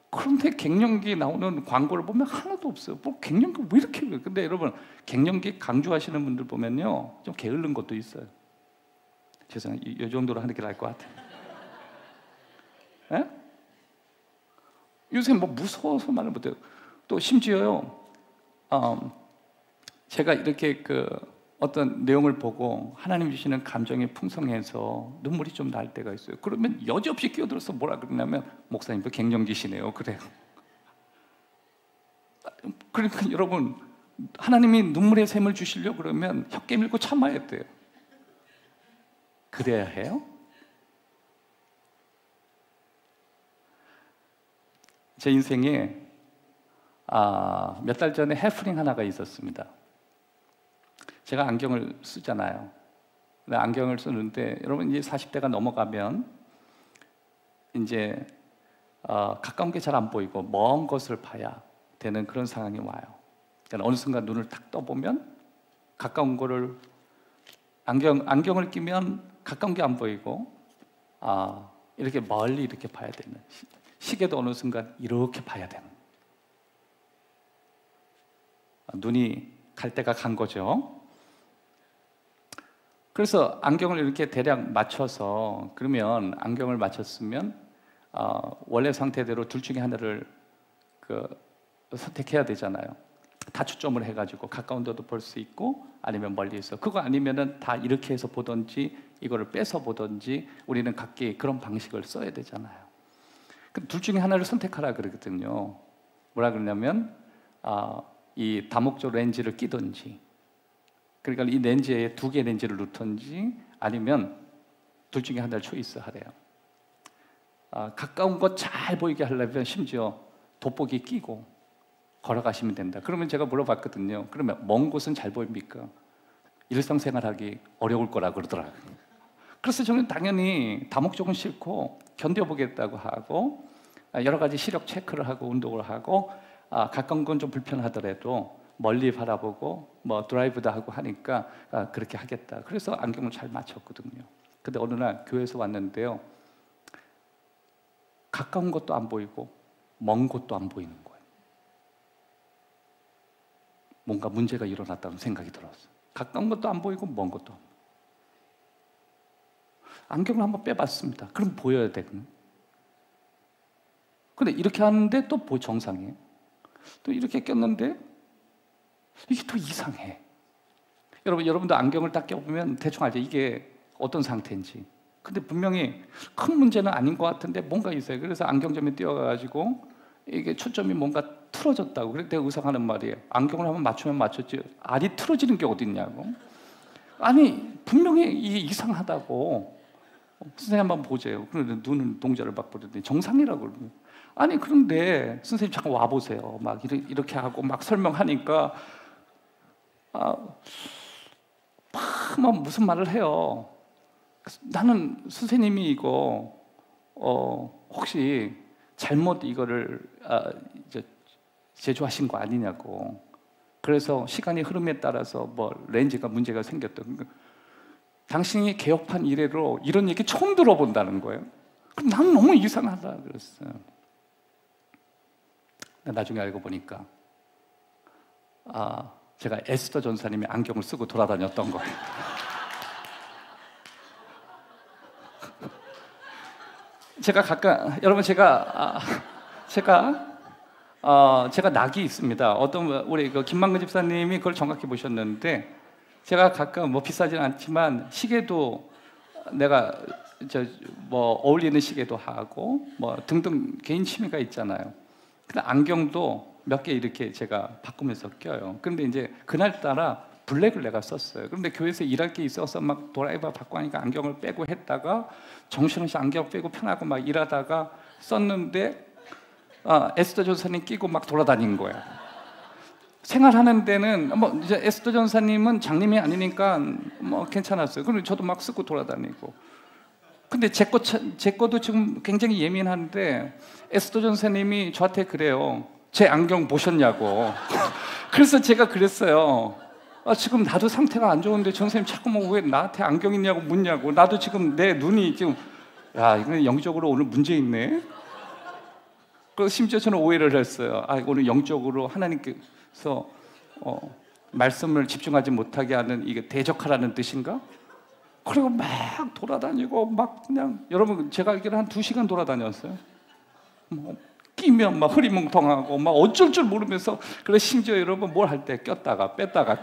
그런데 갱년기 나오는 광고를 보면 하나도 없어요. 뭐 갱년기 왜 이렇게. 근데 여러분, 갱년기 강조하시는 분들 보면요, 좀 게으른 것도 있어요. 죄송해요. 이 정도로 하는 게 나을 것 같아요. 에? 요새 뭐 무서워서 말을 못해요. 또 심지어요, 제가 이렇게 어떤 내용을 보고 하나님 주시는 감정이 풍성해서 눈물이 좀 날 때가 있어요. 그러면 여지없이 끼어들어서 뭐라 그러냐면, 목사님도 갱년기시네요. 그래요. 그러니까 여러분, 하나님이 눈물의 샘을 주시려고 그러면 혀 깨물고 참아야 돼요. 그래야 해요? 제 인생에 몇 달 전에 해프닝 하나가 있었습니다. 제가 안경을 쓰잖아요. 안경을 쓰는데, 여러분, 이제 40대가 넘어가면 이제 가까운 게 잘 안 보이고 먼 것을 봐야 되는 그런 상황이 와요. 그러니까 어느 순간 눈을 탁 떠보면 가까운 거를, 안경을 끼면 가까운 게 안 보이고 이렇게 멀리 이렇게 봐야 되는, 시계도 어느 순간 이렇게 봐야 되는, 눈이 갈 때가 간 거죠. 그래서 안경을 이렇게 대략 맞춰서, 그러면 안경을 맞췄으면 원래 상태대로 둘 중에 하나를 선택해야 되잖아요. 다초점을 해가지고 가까운 데도 볼 수 있고 아니면 멀리서. 그거 아니면은 다 이렇게 해서 보든지 이거를 빼서 보든지 우리는 각기 그런 방식을 써야 되잖아요. 둘 중에 하나를 선택하라 그러거든요. 뭐라 그러냐면 이 다목적 렌즈를 끼든지, 그러니까 이 렌즈에 2개 렌즈를 넣든지, 아니면 둘 중에 하나를 초이스하래요. 가까운 거 잘 보이게 하려면 심지어 돋보기 끼고 걸어가시면 된다. 그러면 제가 물어봤거든요. 그러면 먼 곳은 잘 보입니까? 일상생활하기 어려울 거라 그러더라고요. 그래서 저는 당연히 다목적은 싫고 견뎌보겠다고 하고, 여러 가지 시력 체크를 하고 운동을 하고, 가까운 건 좀 불편하더라도 멀리 바라보고 뭐 드라이브도 하고 하니까 그렇게 하겠다. 그래서 안경을 잘 맞췄거든요. 근데 어느 날 교회에서 왔는데요, 가까운 것도 안 보이고 먼 곳도 안 보이는 거예요. 뭔가 문제가 일어났다는 생각이 들었어요. 가까운 것도 안 보이고 먼 것도 안 보이고. 안경을 한번 빼봤습니다. 그럼 보여야 되거든요. 근데 이렇게 하는데 또 정상이에요. 또 이렇게 꼈는데 이게 또 이상해. 여러분도 안경을 딱 껴보면 대충 알죠. 이게 어떤 상태인지. 근데 분명히 큰 문제는 아닌 것 같은데 뭔가 있어요. 그래서 안경점에 뛰어가가지고 이게 초점이 뭔가 틀어졌다고. 그래서 내가 의상하는 말이에요. 안경을 한번 맞추면 맞췄지 알이 틀어지는 게 어딨냐고. 아니 분명히 이게 이상하다고. 선생님 한번 보세요. 그런데 눈은 동자를 막 보더니 정상이라고 그러고. 아니 그런데 선생님 잠깐 와보세요. 막 이렇게 하고 막 설명하니까 막 무슨 말을 해요. 나는 선생님이 이거 혹시 잘못 이거를 제조하신 거 아니냐고. 그래서 시간이 흐름에 따라서 뭐 렌즈가 문제가 생겼던. 당신이 개업한 이래로 이런 얘기 처음 들어본다는 거예요. 그럼 난 너무 이상하다 그랬어요. 나중에 알고 보니까 제가 에스더 전사님의 안경을 쓰고 돌아다녔던 거예요. 제가 가끔 여러분 제가 낙이 있습니다. 어떤 우리 그 김만근 집사님이 그걸 정확히 보셨는데 제가 가끔 뭐 비싸지는 않지만 시계도 내가 뭐 어울리는 시계도 하고 뭐 등등 개인 취미가 있잖아요. 근데 안경도 몇 개 이렇게 제가 바꾸면서 껴요. 그런데 이제 그날따라 블랙을 내가 썼어요. 그런데 교회에서 일할 게 있어서 막 드라이버 바꿔 하니까 안경을 빼고 했다가 정신없이 안경 빼고 편하고 막 일하다가 썼는데 에스더 전사님 끼고 막 돌아다닌 거야. 생활하는 데는 뭐 이제 에스더 전사님은 장님이 아니니까 뭐 괜찮았어요. 그리고 저도 막 쓰고 돌아다니고. 근데 제 거도 지금 굉장히 예민한데 에스더 전사님이 저한테 그래요. 제 안경 보셨냐고. 그래서 제가 그랬어요. 지금 나도 상태가 안 좋은데 전사님 자꾸 뭐 왜 나한테 안경 있냐고 묻냐고. 나도 지금 내 눈이 지금 이건 영적으로 오늘 문제 있네. 그래서 심지어 저는 오해를 했어요. 오늘 영적으로 하나님께서 말씀을 집중하지 못하게 하는 이게 대적하라는 뜻인가? 그리고 막 돌아다니고 막 그냥 여러분 제가 알기로 한 2시간 돌아다녔어요. 뭐 끼면 막 흐리멍텅하고 막 어쩔 줄 모르면서 그래 심지어 여러분 뭘 할 때 꼈다가 뺐다가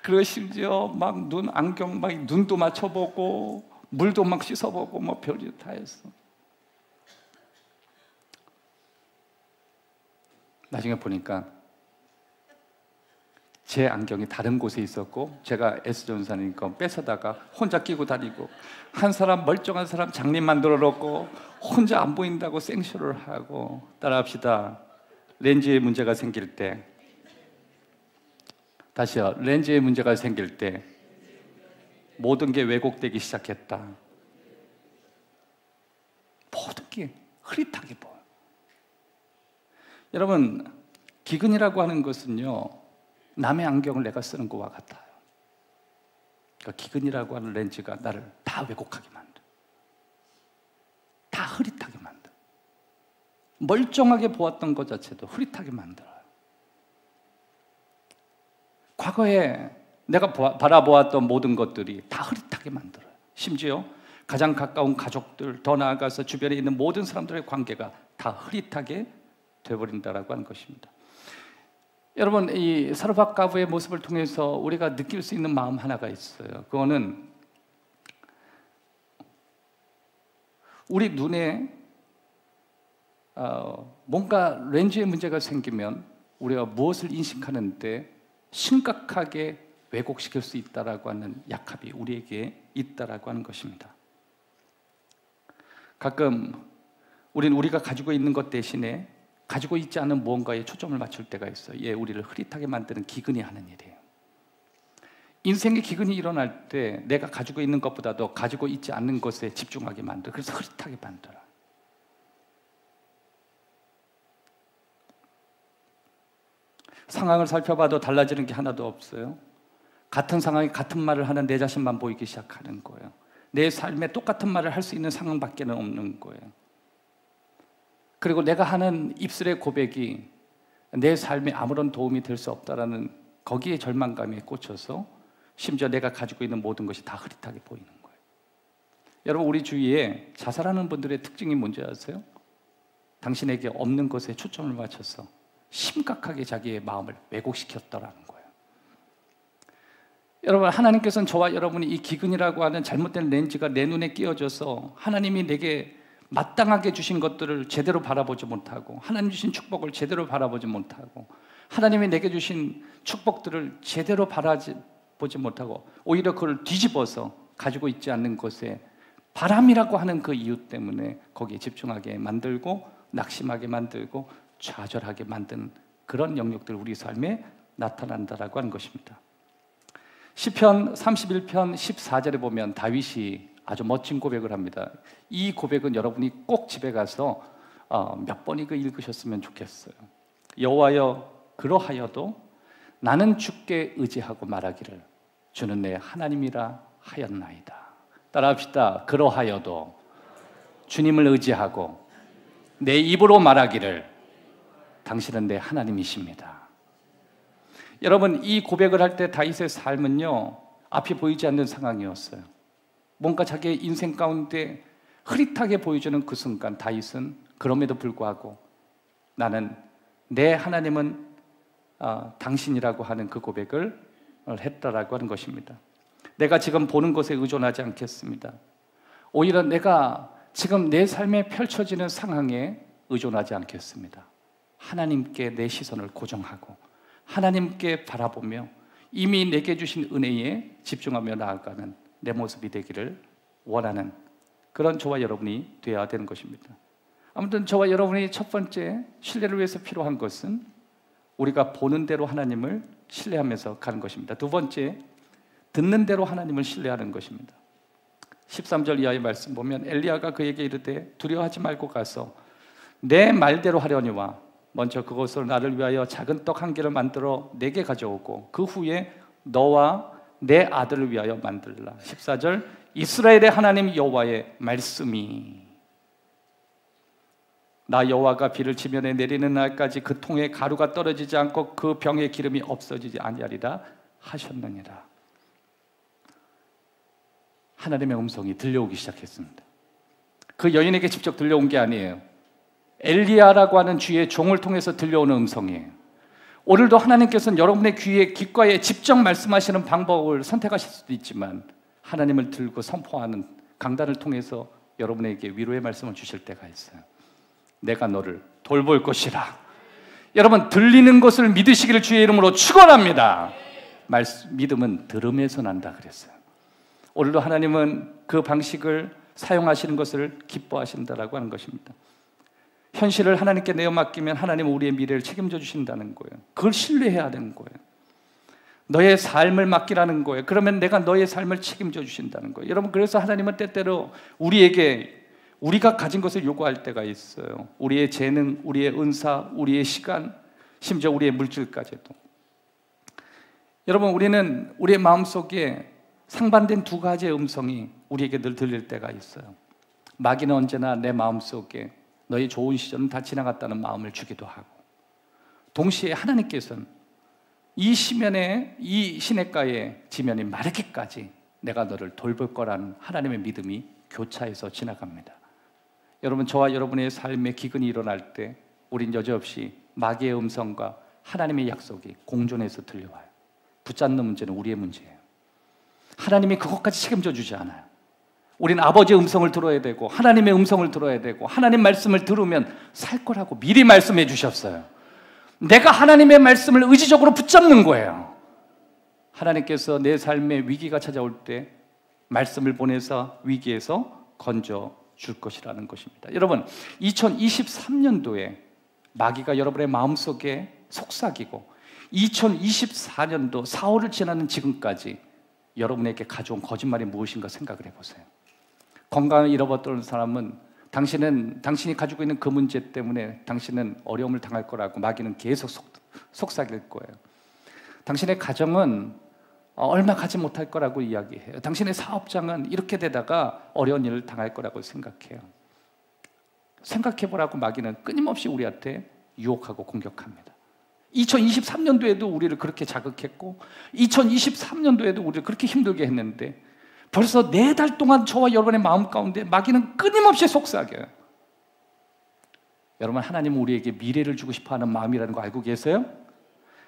그리고 심지어 막 안경 막 눈도 맞춰보고 물도 막 씻어보고 뭐 별일 다 했어. 나중에 보니까 제 안경이 다른 곳에 있었고 제가 에스더 전사님 거 뺏어다가 혼자 끼고 다니고 한 사람 멀쩡한 사람 장님 만들어 놓고 혼자 안 보인다고 생쇼를 하고. 따라합시다. 렌즈에 문제가 생길 때 다시요. 렌즈에 문제가 생길 때 모든 게 왜곡되기 시작했다. 모든 게 흐릿하게 보여. 여러분 기근이라고 하는 것은요 남의 안경을 내가 쓰는 것과 같아요. 그러니까 기근이라고 하는 렌즈가 나를 다 왜곡하게 만들어. 다 흐릿하게 만들어. 멀쩡하게 보았던 것 자체도 흐릿하게 만들어요. 과거에 내가 바라보았던 모든 것들이 다 흐릿하게 만들어요. 심지어 가장 가까운 가족들, 더 나아가서 주변에 있는 모든 사람들의 관계가 다 흐릿하게 되어버린다라고 하는 것입니다. 여러분 이 사르밧 과부의 모습을 통해서 우리가 느낄 수 있는 마음 하나가 있어요. 그거는 우리 눈에 뭔가 렌즈에 문제가 생기면 우리가 무엇을 인식하는데 심각하게 왜곡시킬 수 있다라고 하는 약합이 우리에게 있다라고 하는 것입니다. 가끔 우리는 우리가 가지고 있는 것 대신에 가지고 있지 않은 무언가에 초점을 맞출 때가 있어요. 우리를 흐릿하게 만드는 기근이 하는 일이에요. 인생의 기근이 일어날 때 내가 가지고 있는 것보다도 가지고 있지 않는 것에 집중하게 만들어. 그래서 흐릿하게 만들어. 상황을 살펴봐도 달라지는 게 하나도 없어요. 같은 상황에 같은 말을 하는 내 자신만 보이기 시작하는 거예요. 내 삶에 똑같은 말을 할 수 있는 상황밖에 없는 거예요. 그리고 내가 하는 입술의 고백이 내 삶에 아무런 도움이 될 수 없다라는 거기에 절망감에 꽂혀서 심지어 내가 가지고 있는 모든 것이 다 흐릿하게 보이는 거예요. 여러분 우리 주위에 자살하는 분들의 특징이 뭔지 아세요? 당신에게 없는 것에 초점을 맞춰서 심각하게 자기의 마음을 왜곡시켰더라는 거예요. 여러분 하나님께서는 저와 여러분이 이 기근이라고 하는 잘못된 렌즈가 내 눈에 끼어져서 하나님이 내게 마땅하게 주신 것들을 제대로 바라보지 못하고 하나님 주신 축복을 제대로 바라보지 못하고 하나님이 내게 주신 축복들을 제대로 바라보지 못하고 오히려 그걸 뒤집어서 가지고 있지 않는 것에 바람이라고 하는 그 이유 때문에 거기에 집중하게 만들고 낙심하게 만들고 좌절하게 만드는 그런 영역들이 우리 삶에 나타난다라고 하는 것입니다. 시편 31편 14절에 보면 다윗이 아주 멋진 고백을 합니다. 이 고백은 여러분이 꼭 집에 가서 몇 번이고 읽으셨으면 좋겠어요. 여호와여 그러하여도 나는 주께 의지하고 말하기를 주는 내 하나님이라 하였나이다. 따라합시다. 그러하여도 주님을 의지하고 내 입으로 말하기를 당신은 내 하나님이십니다. 여러분, 이 고백을 할 때 다윗의 삶은요, 앞이 보이지 않는 상황이었어요. 뭔가 자기의 인생 가운데 흐릿하게 보여주는 그 순간 다윗은 그럼에도 불구하고 나는 내 하나님은 당신이라고 하는 그 고백을 했다라고 하는 것입니다. 내가 지금 보는 것에 의존하지 않겠습니다. 오히려 내가 지금 내 삶에 펼쳐지는 상황에 의존하지 않겠습니다. 하나님께 내 시선을 고정하고 하나님께 바라보며 이미 내게 주신 은혜에 집중하며 나아가는 내 모습이 되기를 원하는 그런 저와 여러분이 되어야 되는 것입니다. 아무튼 저와 여러분이 첫 번째 신뢰를 위해서 필요한 것은 우리가 보는 대로 하나님을 신뢰하면서 가는 것입니다. 두 번째, 듣는 대로 하나님을 신뢰하는 것입니다. 13절 이하의 말씀 보면 엘리야가 그에게 이르되 두려워하지 말고 가서 내 말대로 하려니와 먼저 그것을 나를 위하여 작은 떡 한 개를 만들어 내게 가져오고 그 후에 너와 내 아들을 위하여 만들라. 14절 이스라엘의 하나님 여호와의 말씀이 나 여호와가 비를 지면에 내리는 날까지 그 통에 가루가 떨어지지 않고 그 병에 기름이 없어지지 아니하리라 하셨느니라. 하나님의 음성이 들려오기 시작했습니다. 그 여인에게 직접 들려온 게 아니에요. 엘리야라고 하는 주의 종을 통해서 들려오는 음성이에요. 오늘도 하나님께서는 여러분의 귀에 귓가에 직접 말씀하시는 방법을 선택하실 수도 있지만 하나님을 들고 선포하는 강단을 통해서 여러분에게 위로의 말씀을 주실 때가 있어요. 내가 너를 돌볼 것이라. 여러분, 들리는 것을 믿으시기를 주의 이름으로 축원합니다. 믿음은 들음에서 난다 그랬어요. 오늘도 하나님은 그 방식을 사용하시는 것을 기뻐하신다라고 하는 것입니다. 현실을 하나님께 내어 맡기면 하나님은 우리의 미래를 책임져 주신다는 거예요. 그걸 신뢰해야 되는 거예요. 너의 삶을 맡기라는 거예요. 그러면 내가 너의 삶을 책임져 주신다는 거예요. 여러분, 그래서 하나님은 때때로 우리가 가진 것을 요구할 때가 있어요. 우리의 재능, 우리의 은사, 우리의 시간, 심지어 우리의 물질까지도. 여러분, 우리는 우리의 마음속에 상반된 두 가지의 음성이 우리에게 늘 들릴 때가 있어요. 마귀는 언제나 내 마음속에 너의 좋은 시절은 다 지나갔다는 마음을 주기도 하고, 동시에 하나님께서는 이 시냇가의 지면이 마르기까지 내가 너를 돌볼 거라는 하나님의 믿음이 교차해서 지나갑니다. 여러분, 저와 여러분의 삶에 기근이 일어날 때 우린 여지없이 마귀의 음성과 하나님의 약속이 공존해서 들려와요. 붙잡는 문제는 우리의 문제예요. 하나님이 그것까지 책임져 주지 않아요. 우린 아버지의 음성을 들어야 되고 하나님의 음성을 들어야 되고 하나님 말씀을 들으면 살 거라고 미리 말씀해 주셨어요. 내가 하나님의 말씀을 의지적으로 붙잡는 거예요. 하나님께서 내 삶에 위기가 찾아올 때 말씀을 보내서 위기에서 건져 줄 것이라는 것입니다. 여러분, 2023년도에 마귀가 여러분의 마음속에 속삭이고 2024년도 4월을 지나는 지금까지 여러분에게 가져온 거짓말이 무엇인가 생각을 해보세요. 건강을 잃어버린 사람은 당신이 가지고 있는 그 문제 때문에 당신은 어려움을 당할 거라고 마귀는 계속 속삭일 거예요. 당신의 가정은 얼마 가지 못할 거라고 이야기해요. 당신의 사업장은 이렇게 되다가 어려운 일을 당할 거라고 생각해요. 생각해보라고 마귀는 끊임없이 우리한테 유혹하고 공격합니다. 2023년도에도 우리를 그렇게 자극했고 2023년도에도 우리를 그렇게 힘들게 했는데 벌써 4달 동안 저와 여러분의 마음 가운데 마귀는 끊임없이 속삭여요. 여러분, 하나님은 우리에게 미래를 주고 싶어하는 마음이라는 거 알고 계세요?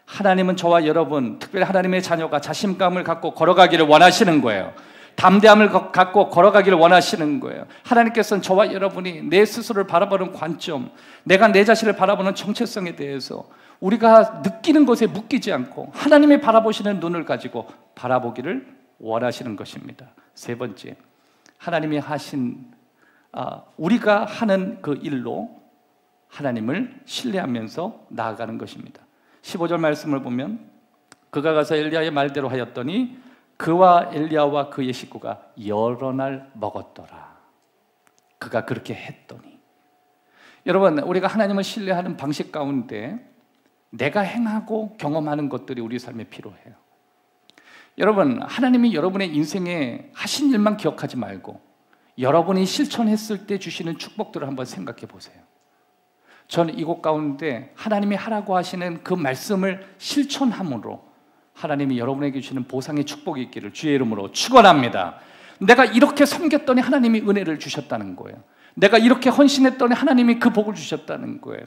하나님은 저와 여러분, 특별히 하나님의 자녀가 자신감을 갖고 걸어가기를 원하시는 거예요. 담대함을 갖고 걸어가기를 원하시는 거예요. 하나님께서는 저와 여러분이 내 스스로를 바라보는 관점, 내가 내 자신을 바라보는 정체성에 대해서 우리가 느끼는 것에 묶이지 않고 하나님이 바라보시는 눈을 가지고 바라보기를 원하시는 것입니다. 세 번째, 하나님이 하신 우리가 하는 그 일로 하나님을 신뢰하면서 나아가는 것입니다. 15절 말씀을 보면 그가 가서 엘리야의 말대로 하였더니 그와 엘리야와 그의 식구가 여러 날 먹었더라. 그가 그렇게 했더니. 여러분, 우리가 하나님을 신뢰하는 방식 가운데 내가 행하고 경험하는 것들이 우리 삶에 필요해요. 여러분, 하나님이 여러분의 인생에 하신 일만 기억하지 말고 여러분이 실천했을 때 주시는 축복들을 한번 생각해 보세요. 저는 이곳 가운데 하나님이 하라고 하시는 그 말씀을 실천함으로 하나님이 여러분에게 주시는 보상의 축복이 있기를 주의 이름으로 축원합니다. 내가 이렇게 섬겼더니 하나님이 은혜를 주셨다는 거예요. 내가 이렇게 헌신했더니 하나님이 그 복을 주셨다는 거예요.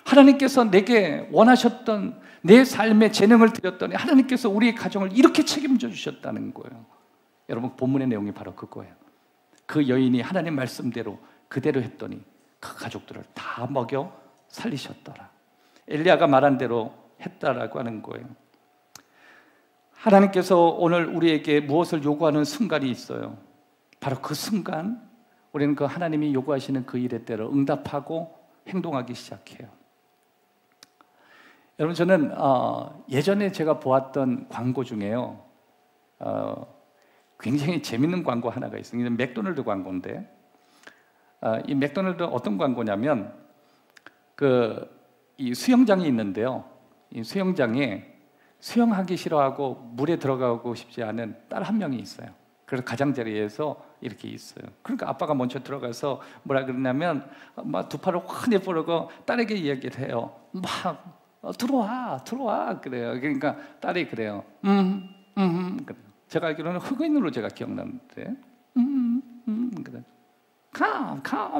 하나님께서 내게 원하셨던 내 삶의 재능을 드렸더니 하나님께서 우리의 가정을 이렇게 책임져 주셨다는 거예요. 여러분, 본문의 내용이 바로 그거예요. 그 여인이 하나님 말씀대로 그대로 했더니 그 가족들을 다 먹여 살리셨더라. 엘리야가 말한 대로 했다라고 하는 거예요. 하나님께서 오늘 우리에게 무엇을 요구하는 순간이 있어요. 바로 그 순간 우리는 그 하나님이 요구하시는 그 일에 따라 응답하고 행동하기 시작해요. 여러분, 저는 예전에 제가 보았던 광고 중에요, 굉장히 재밌는 광고 하나가 있어요. 맥도날드 광고인데, 이 맥도날드 어떤 광고냐면 이 수영장이 있는데요, 이 수영장에 수영하기 싫어하고 물에 들어가고 싶지 않은 딸 한 명이 있어요. 그래서 가장자리에서 이렇게 있어요. 그러니까 아빠가 먼저 들어가서 뭐라 그러냐면 막 두 팔을 환히 뻗고 딸에게 이야기를 해요. 막 들어와 그래요. 그러니까 딸이 그래요. 그래요. 제가 알기로는 흑인으로 제가 기억나는데 그래.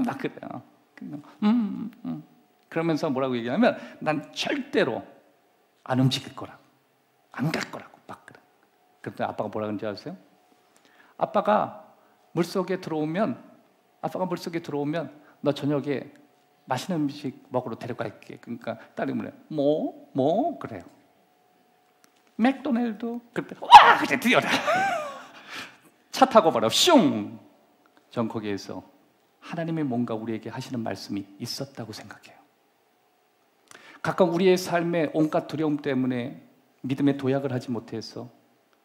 막 그래요. 그러면서 뭐라고 얘기하면 난 절대로 안 움직일 거라고, 안 갈 거라고 막 그래. 그런데 아빠가 뭐라 그런지 아세요? 아빠가 물속에 들어오면 너 저녁에 맛있는 음식 먹으러 데려갈게. 그러니까 딸이 뭐래? 뭐? 그래요. 맥도날드. 그때 와! 그래 뛰어라. 차 타고 바로 슝! 전 거기에서 하나님이 뭔가 우리에게 하시는 말씀이 있었다고 생각해요. 가끔 우리의 삶에 온갖 두려움 때문에 믿음의 도약을 하지 못해서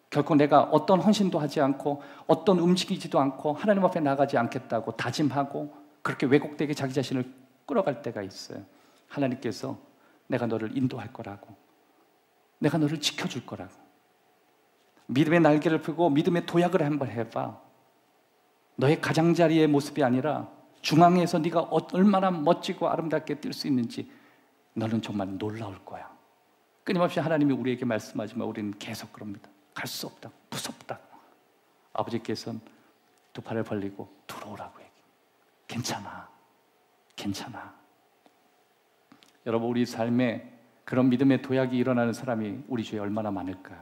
결코 내가 어떤 헌신도 하지 않고 어떤 움직이지도 않고 하나님 앞에 나가지 않겠다고 다짐하고 그렇게 왜곡되게 자기 자신을 끌어갈 때가 있어요. 하나님께서 내가 너를 인도할 거라고, 내가 너를 지켜줄 거라고, 믿음의 날개를 펴고 믿음의 도약을 한번 해봐. 너의 가장자리의 모습이 아니라 중앙에서 네가 얼마나 멋지고 아름답게 뛸 수 있는지 너는 정말 놀라울 거야. 끊임없이 하나님이 우리에게 말씀하지만 우리는 계속 그럽니다. 갈 수 없다, 무섭다. 아버지께서는 두 팔을 벌리고 들어오라고 얘기해요. 괜찮아. 여러분, 우리 삶에 그런 믿음의 도약이 일어나는 사람이 우리 주위에 얼마나 많을까요?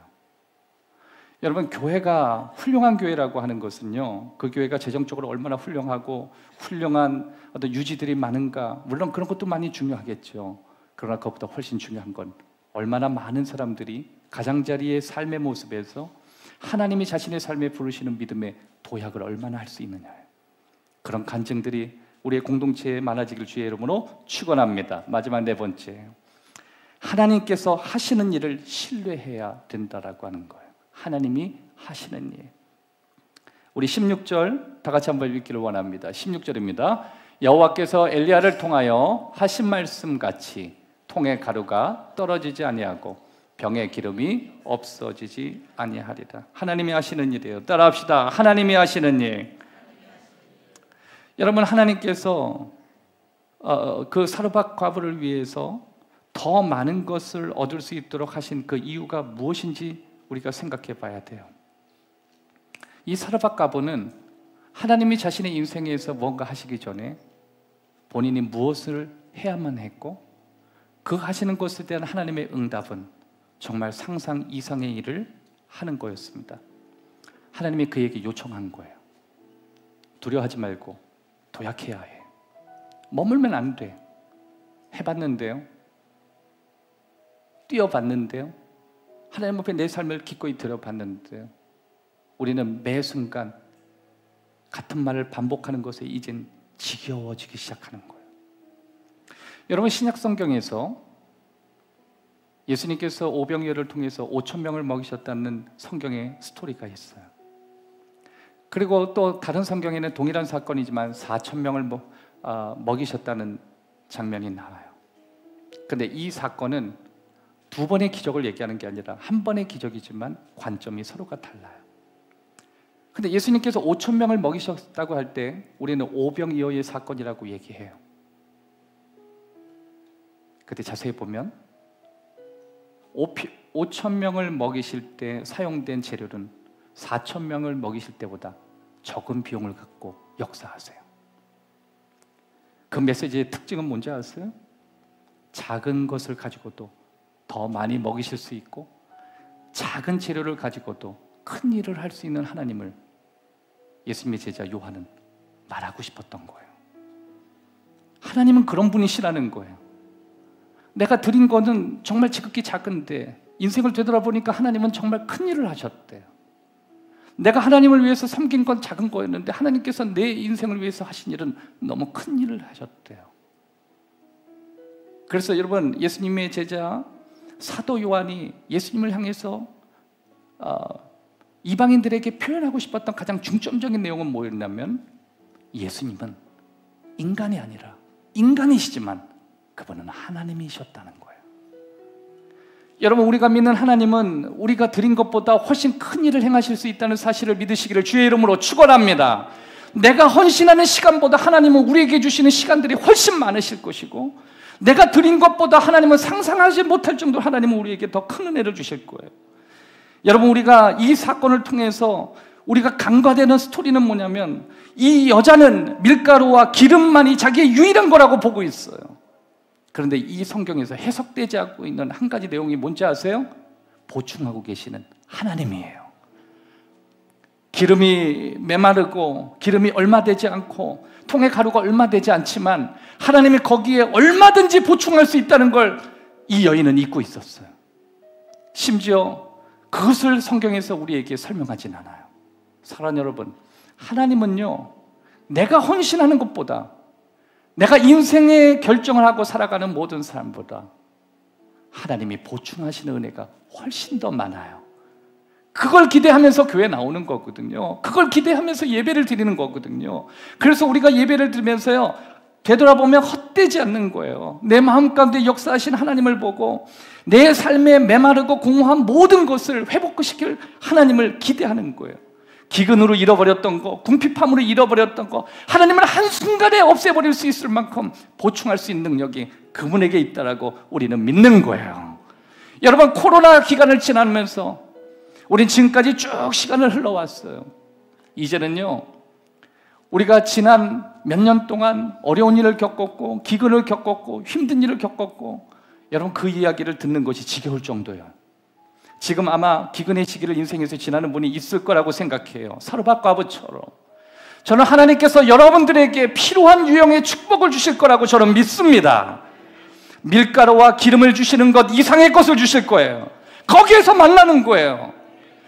여러분, 교회가 훌륭한 교회라고 하는 것은요, 그 교회가 재정적으로 얼마나 훌륭하고 훌륭한 어떤 유지들이 많은가, 물론 그런 것도 많이 중요하겠죠. 그러나 그것보다 훨씬 중요한 건 얼마나 많은 사람들이 가장자리의 삶의 모습에서 하나님이 자신의 삶에 부르시는 믿음의 도약을 얼마나 할 수 있느냐예요. 그런 간증들이 우리의 공동체에 많아지길 주의 이름으로 축원합니다. 마지막 네 번째, 하나님께서 하시는 일을 신뢰해야 된다라고 하는 거예요. 하나님이 하시는 일. 우리 16절 다 같이 한번 읽기를 원합니다. 16절입니다. 여호와께서 엘리야를 통하여 하신 말씀 같이 통의 가루가 떨어지지 아니하고 병의 기름이 없어지지 아니하리라. 하나님이 하시는 일이에요. 따라합시다. 하나님이 하시는 일. 여러분, 하나님께서 그 사르밧 과부를 위해서 더 많은 것을 얻을 수 있도록 하신 그 이유가 무엇인지 우리가 생각해 봐야 돼요. 이 사르밧 과부는 하나님이 자신의 인생에서 뭔가 하시기 전에 본인이 무엇을 해야만 했고, 그 하시는 것에 대한 하나님의 응답은 정말 상상 이상의 일을 하는 거였습니다. 하나님이 그에게 요청한 거예요. 두려워하지 말고 도약해야 해. 머물면 안 돼. 해봤는데요, 뛰어봤는데요, 하나님 앞에 내 삶을 기꺼이 들여봤는데요, 우리는 매 순간 같은 말을 반복하는 것에 이젠 지겨워지기 시작하는 거예요. 여러분, 신약 성경에서 예수님께서 오병이어를 통해서 5,000명을 먹이셨다는 성경의 스토리가 있어요. 그리고 또 다른 성경에는 동일한 사건이지만 4,000명을 먹이셨다는 장면이 나와요. 근데 이 사건은 두 번의 기적을 얘기하는 게 아니라 한 번의 기적이지만 관점이 서로가 달라요. 근데 예수님께서 5,000명을 먹이셨다고 할 때 우리는 오병이어의 사건이라고 얘기해요. 그때 자세히 보면 5,000명을 먹이실 때 사용된 재료는 4,000명을 먹이실 때보다 적은 비용을 갖고 역사하세요. 그 메시지의 특징은 뭔지 아세요? 작은 것을 가지고도 더 많이 먹이실 수 있고, 작은 재료를 가지고도 큰 일을 할 수 있는 하나님을 예수님의 제자 요한은 말하고 싶었던 거예요. 하나님은 그런 분이시라는 거예요. 내가 드린 거는 정말 지극히 작은데 인생을 되돌아보니까 하나님은 정말 큰 일을 하셨대요. 내가 하나님을 위해서 섬긴 건 작은 거였는데 하나님께서 내 인생을 위해서 하신 일은 너무 큰 일을 하셨대요. 그래서 여러분, 예수님의 제자 사도 요한이 예수님을 향해서 이방인들에게 표현하고 싶었던 가장 중점적인 내용은 뭐였냐면, 예수님은 인간이 아니라 인간이시지만 그분은 하나님이셨다는 거예요. 여러분, 우리가 믿는 하나님은 우리가 드린 것보다 훨씬 큰 일을 행하실 수 있다는 사실을 믿으시기를 주의 이름으로 축원합니다. 내가 헌신하는 시간보다 하나님은 우리에게 주시는 시간들이 훨씬 많으실 것이고, 내가 드린 것보다 하나님은 상상하지 못할 정도로 하나님은 우리에게 더 큰 은혜를 주실 거예요. 여러분, 우리가 이 사건을 통해서 우리가 간과되는 스토리는 뭐냐면, 이 여자는 밀가루와 기름만이 자기의 유일한 거라고 보고 있어요. 그런데 이 성경에서 해석되지 않고 있는 한 가지 내용이 뭔지 아세요? 보충하고 계시는 하나님이에요. 기름이 메마르고 기름이 얼마 되지 않고 통에 가루가 얼마 되지 않지만 하나님이 거기에 얼마든지 보충할 수 있다는 걸 이 여인은 잊고 있었어요. 심지어 그것을 성경에서 우리에게 설명하진 않아요. 사랑하는 여러분, 하나님은요, 내가 헌신하는 것보다, 내가 인생의 결정을 하고 살아가는 모든 사람보다 하나님이 보충하시는 은혜가 훨씬 더 많아요. 그걸 기대하면서 교회 나오는 거거든요. 그걸 기대하면서 예배를 드리는 거거든요. 그래서 우리가 예배를 드리면서요, 되돌아보면 헛되지 않는 거예요. 내 마음 가운데 역사하신 하나님을 보고 내 삶에 메마르고 공허한 모든 것을 회복시킬 하나님을 기대하는 거예요. 기근으로 잃어버렸던 거, 궁핍함으로 잃어버렸던 거, 하나님은 한순간에 없애버릴 수 있을 만큼 보충할 수 있는 능력이 그분에게 있다라고 우리는 믿는 거예요. 여러분, 코로나 기간을 지나면서 우린 지금까지 쭉 시간을 흘러왔어요. 이제는요, 우리가 지난 몇 년 동안 어려운 일을 겪었고, 기근을 겪었고, 힘든 일을 겪었고, 여러분, 그 이야기를 듣는 것이 지겨울 정도예요. 지금 아마 기근의 시기를 인생에서 지나는 분이 있을 거라고 생각해요. 사르밧 과부처럼. 저는 하나님께서 여러분들에게 필요한 유형의 축복을 주실 거라고 저는 믿습니다. 밀가루와 기름을 주시는 것 이상의 것을 주실 거예요. 거기에서 만나는 거예요.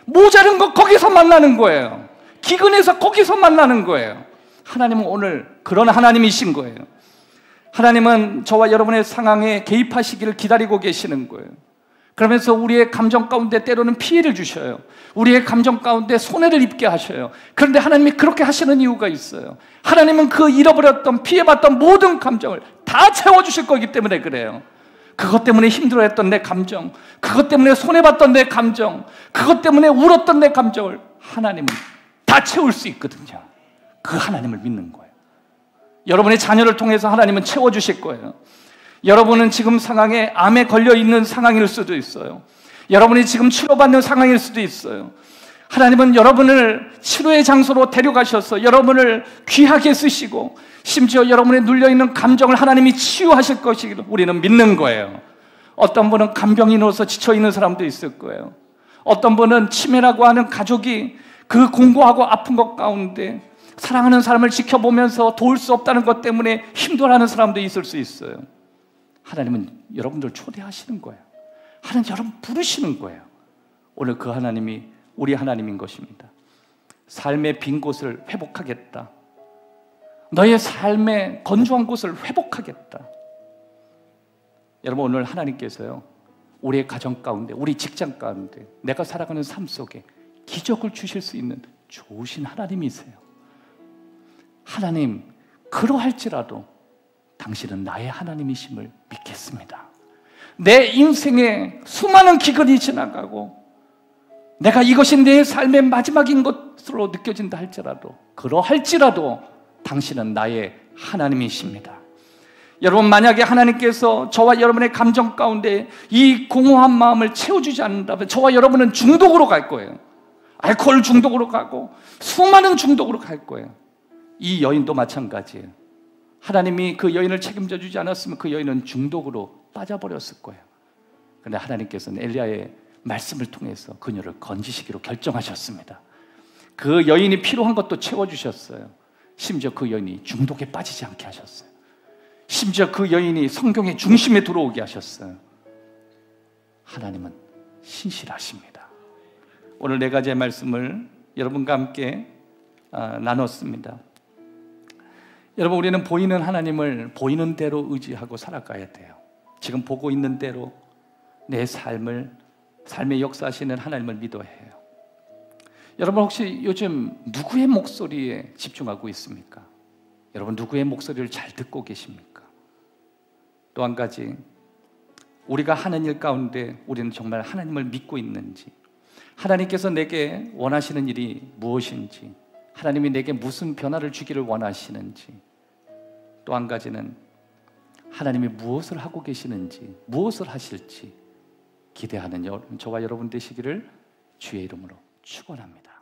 모자른 것 거기서 만나는 거예요. 기근에서 거기서 만나는 거예요. 하나님은 오늘 그런 하나님이신 거예요. 하나님은 저와 여러분의 상황에 개입하시기를 기다리고 계시는 거예요. 그러면서 우리의 감정 가운데 때로는 피해를 주셔요. 우리의 감정 가운데 손해를 입게 하셔요. 그런데 하나님이 그렇게 하시는 이유가 있어요. 하나님은 그 잃어버렸던, 피해봤던 모든 감정을 다 채워주실 거기 때문에 그래요. 그것 때문에 힘들어했던 내 감정, 그것 때문에 손해봤던 내 감정, 그것 때문에 울었던 내 감정을 하나님은 다 채울 수 있거든요. 그 하나님을 믿는 거예요. 여러분의 자녀를 통해서 하나님은 채워주실 거예요. 여러분은 지금 상황에 암에 걸려있는 상황일 수도 있어요. 여러분이 지금 치료받는 상황일 수도 있어요. 하나님은 여러분을 치료의 장소로 데려가셔서 여러분을 귀하게 쓰시고, 심지어 여러분의 눌려있는 감정을 하나님이 치유하실 것이기를 우리는 믿는 거예요. 어떤 분은 간병이 넣어서 지쳐있는 사람도 있을 거예요. 어떤 분은 치매라고 하는 가족이 그 공고하고 아픈 것 가운데 사랑하는 사람을 지켜보면서 도울 수 없다는 것 때문에 힘들어하는 사람도 있을 수 있어요. 하나님은 여러분들 초대하시는 거예요. 하나님 여러분 부르시는 거예요. 오늘 그 하나님이 우리 하나님인 것입니다. 삶의 빈 곳을 회복하겠다. 너의 삶의 건조한 곳을 회복하겠다. 여러분, 오늘 하나님께서요, 우리의 가정 가운데, 우리 직장 가운데, 내가 살아가는 삶 속에 기적을 주실 수 있는 좋으신 하나님이세요. 하나님, 그러할지라도 당신은 나의 하나님이심을 믿겠습니다. 내 인생에 수많은 기근이 지나가고 내가 이것이 내 삶의 마지막인 것으로 느껴진다 할지라도, 그러할지라도 당신은 나의 하나님이십니다. 여러분, 만약에 하나님께서 저와 여러분의 감정 가운데 이 공허한 마음을 채워주지 않는다면 저와 여러분은 중독으로 갈 거예요. 알코올 중독으로 가고 수많은 중독으로 갈 거예요. 이 여인도 마찬가지예요. 하나님이 그 여인을 책임져 주지 않았으면 그 여인은 중독으로 빠져버렸을 거예요. 그런데 하나님께서는 엘리야의 말씀을 통해서 그녀를 건지시기로 결정하셨습니다. 그 여인이 필요한 것도 채워주셨어요. 심지어 그 여인이 중독에 빠지지 않게 하셨어요. 심지어 그 여인이 성경의 중심에 들어오게 하셨어요. 하나님은 신실하십니다. 오늘 네 가지의 말씀을 여러분과 함께 나눴습니다. 여러분, 우리는 보이는 하나님을 보이는 대로 의지하고 살아가야 돼요. 지금 보고 있는 대로 내 삶의 역사하시는 하나님을 믿어야 해요. 여러분, 혹시 요즘 누구의 목소리에 집중하고 있습니까? 여러분, 누구의 목소리를 잘 듣고 계십니까? 또 한 가지, 우리가 하는 일 가운데 우리는 정말 하나님을 믿고 있는지, 하나님께서 내게 원하시는 일이 무엇인지, 하나님이 내게 무슨 변화를 주기를 원하시는지, 또 한 가지는 하나님이 무엇을 하고 계시는지, 무엇을 하실지 기대하는 저와 여러분 되시기를 주의 이름으로 축원합니다.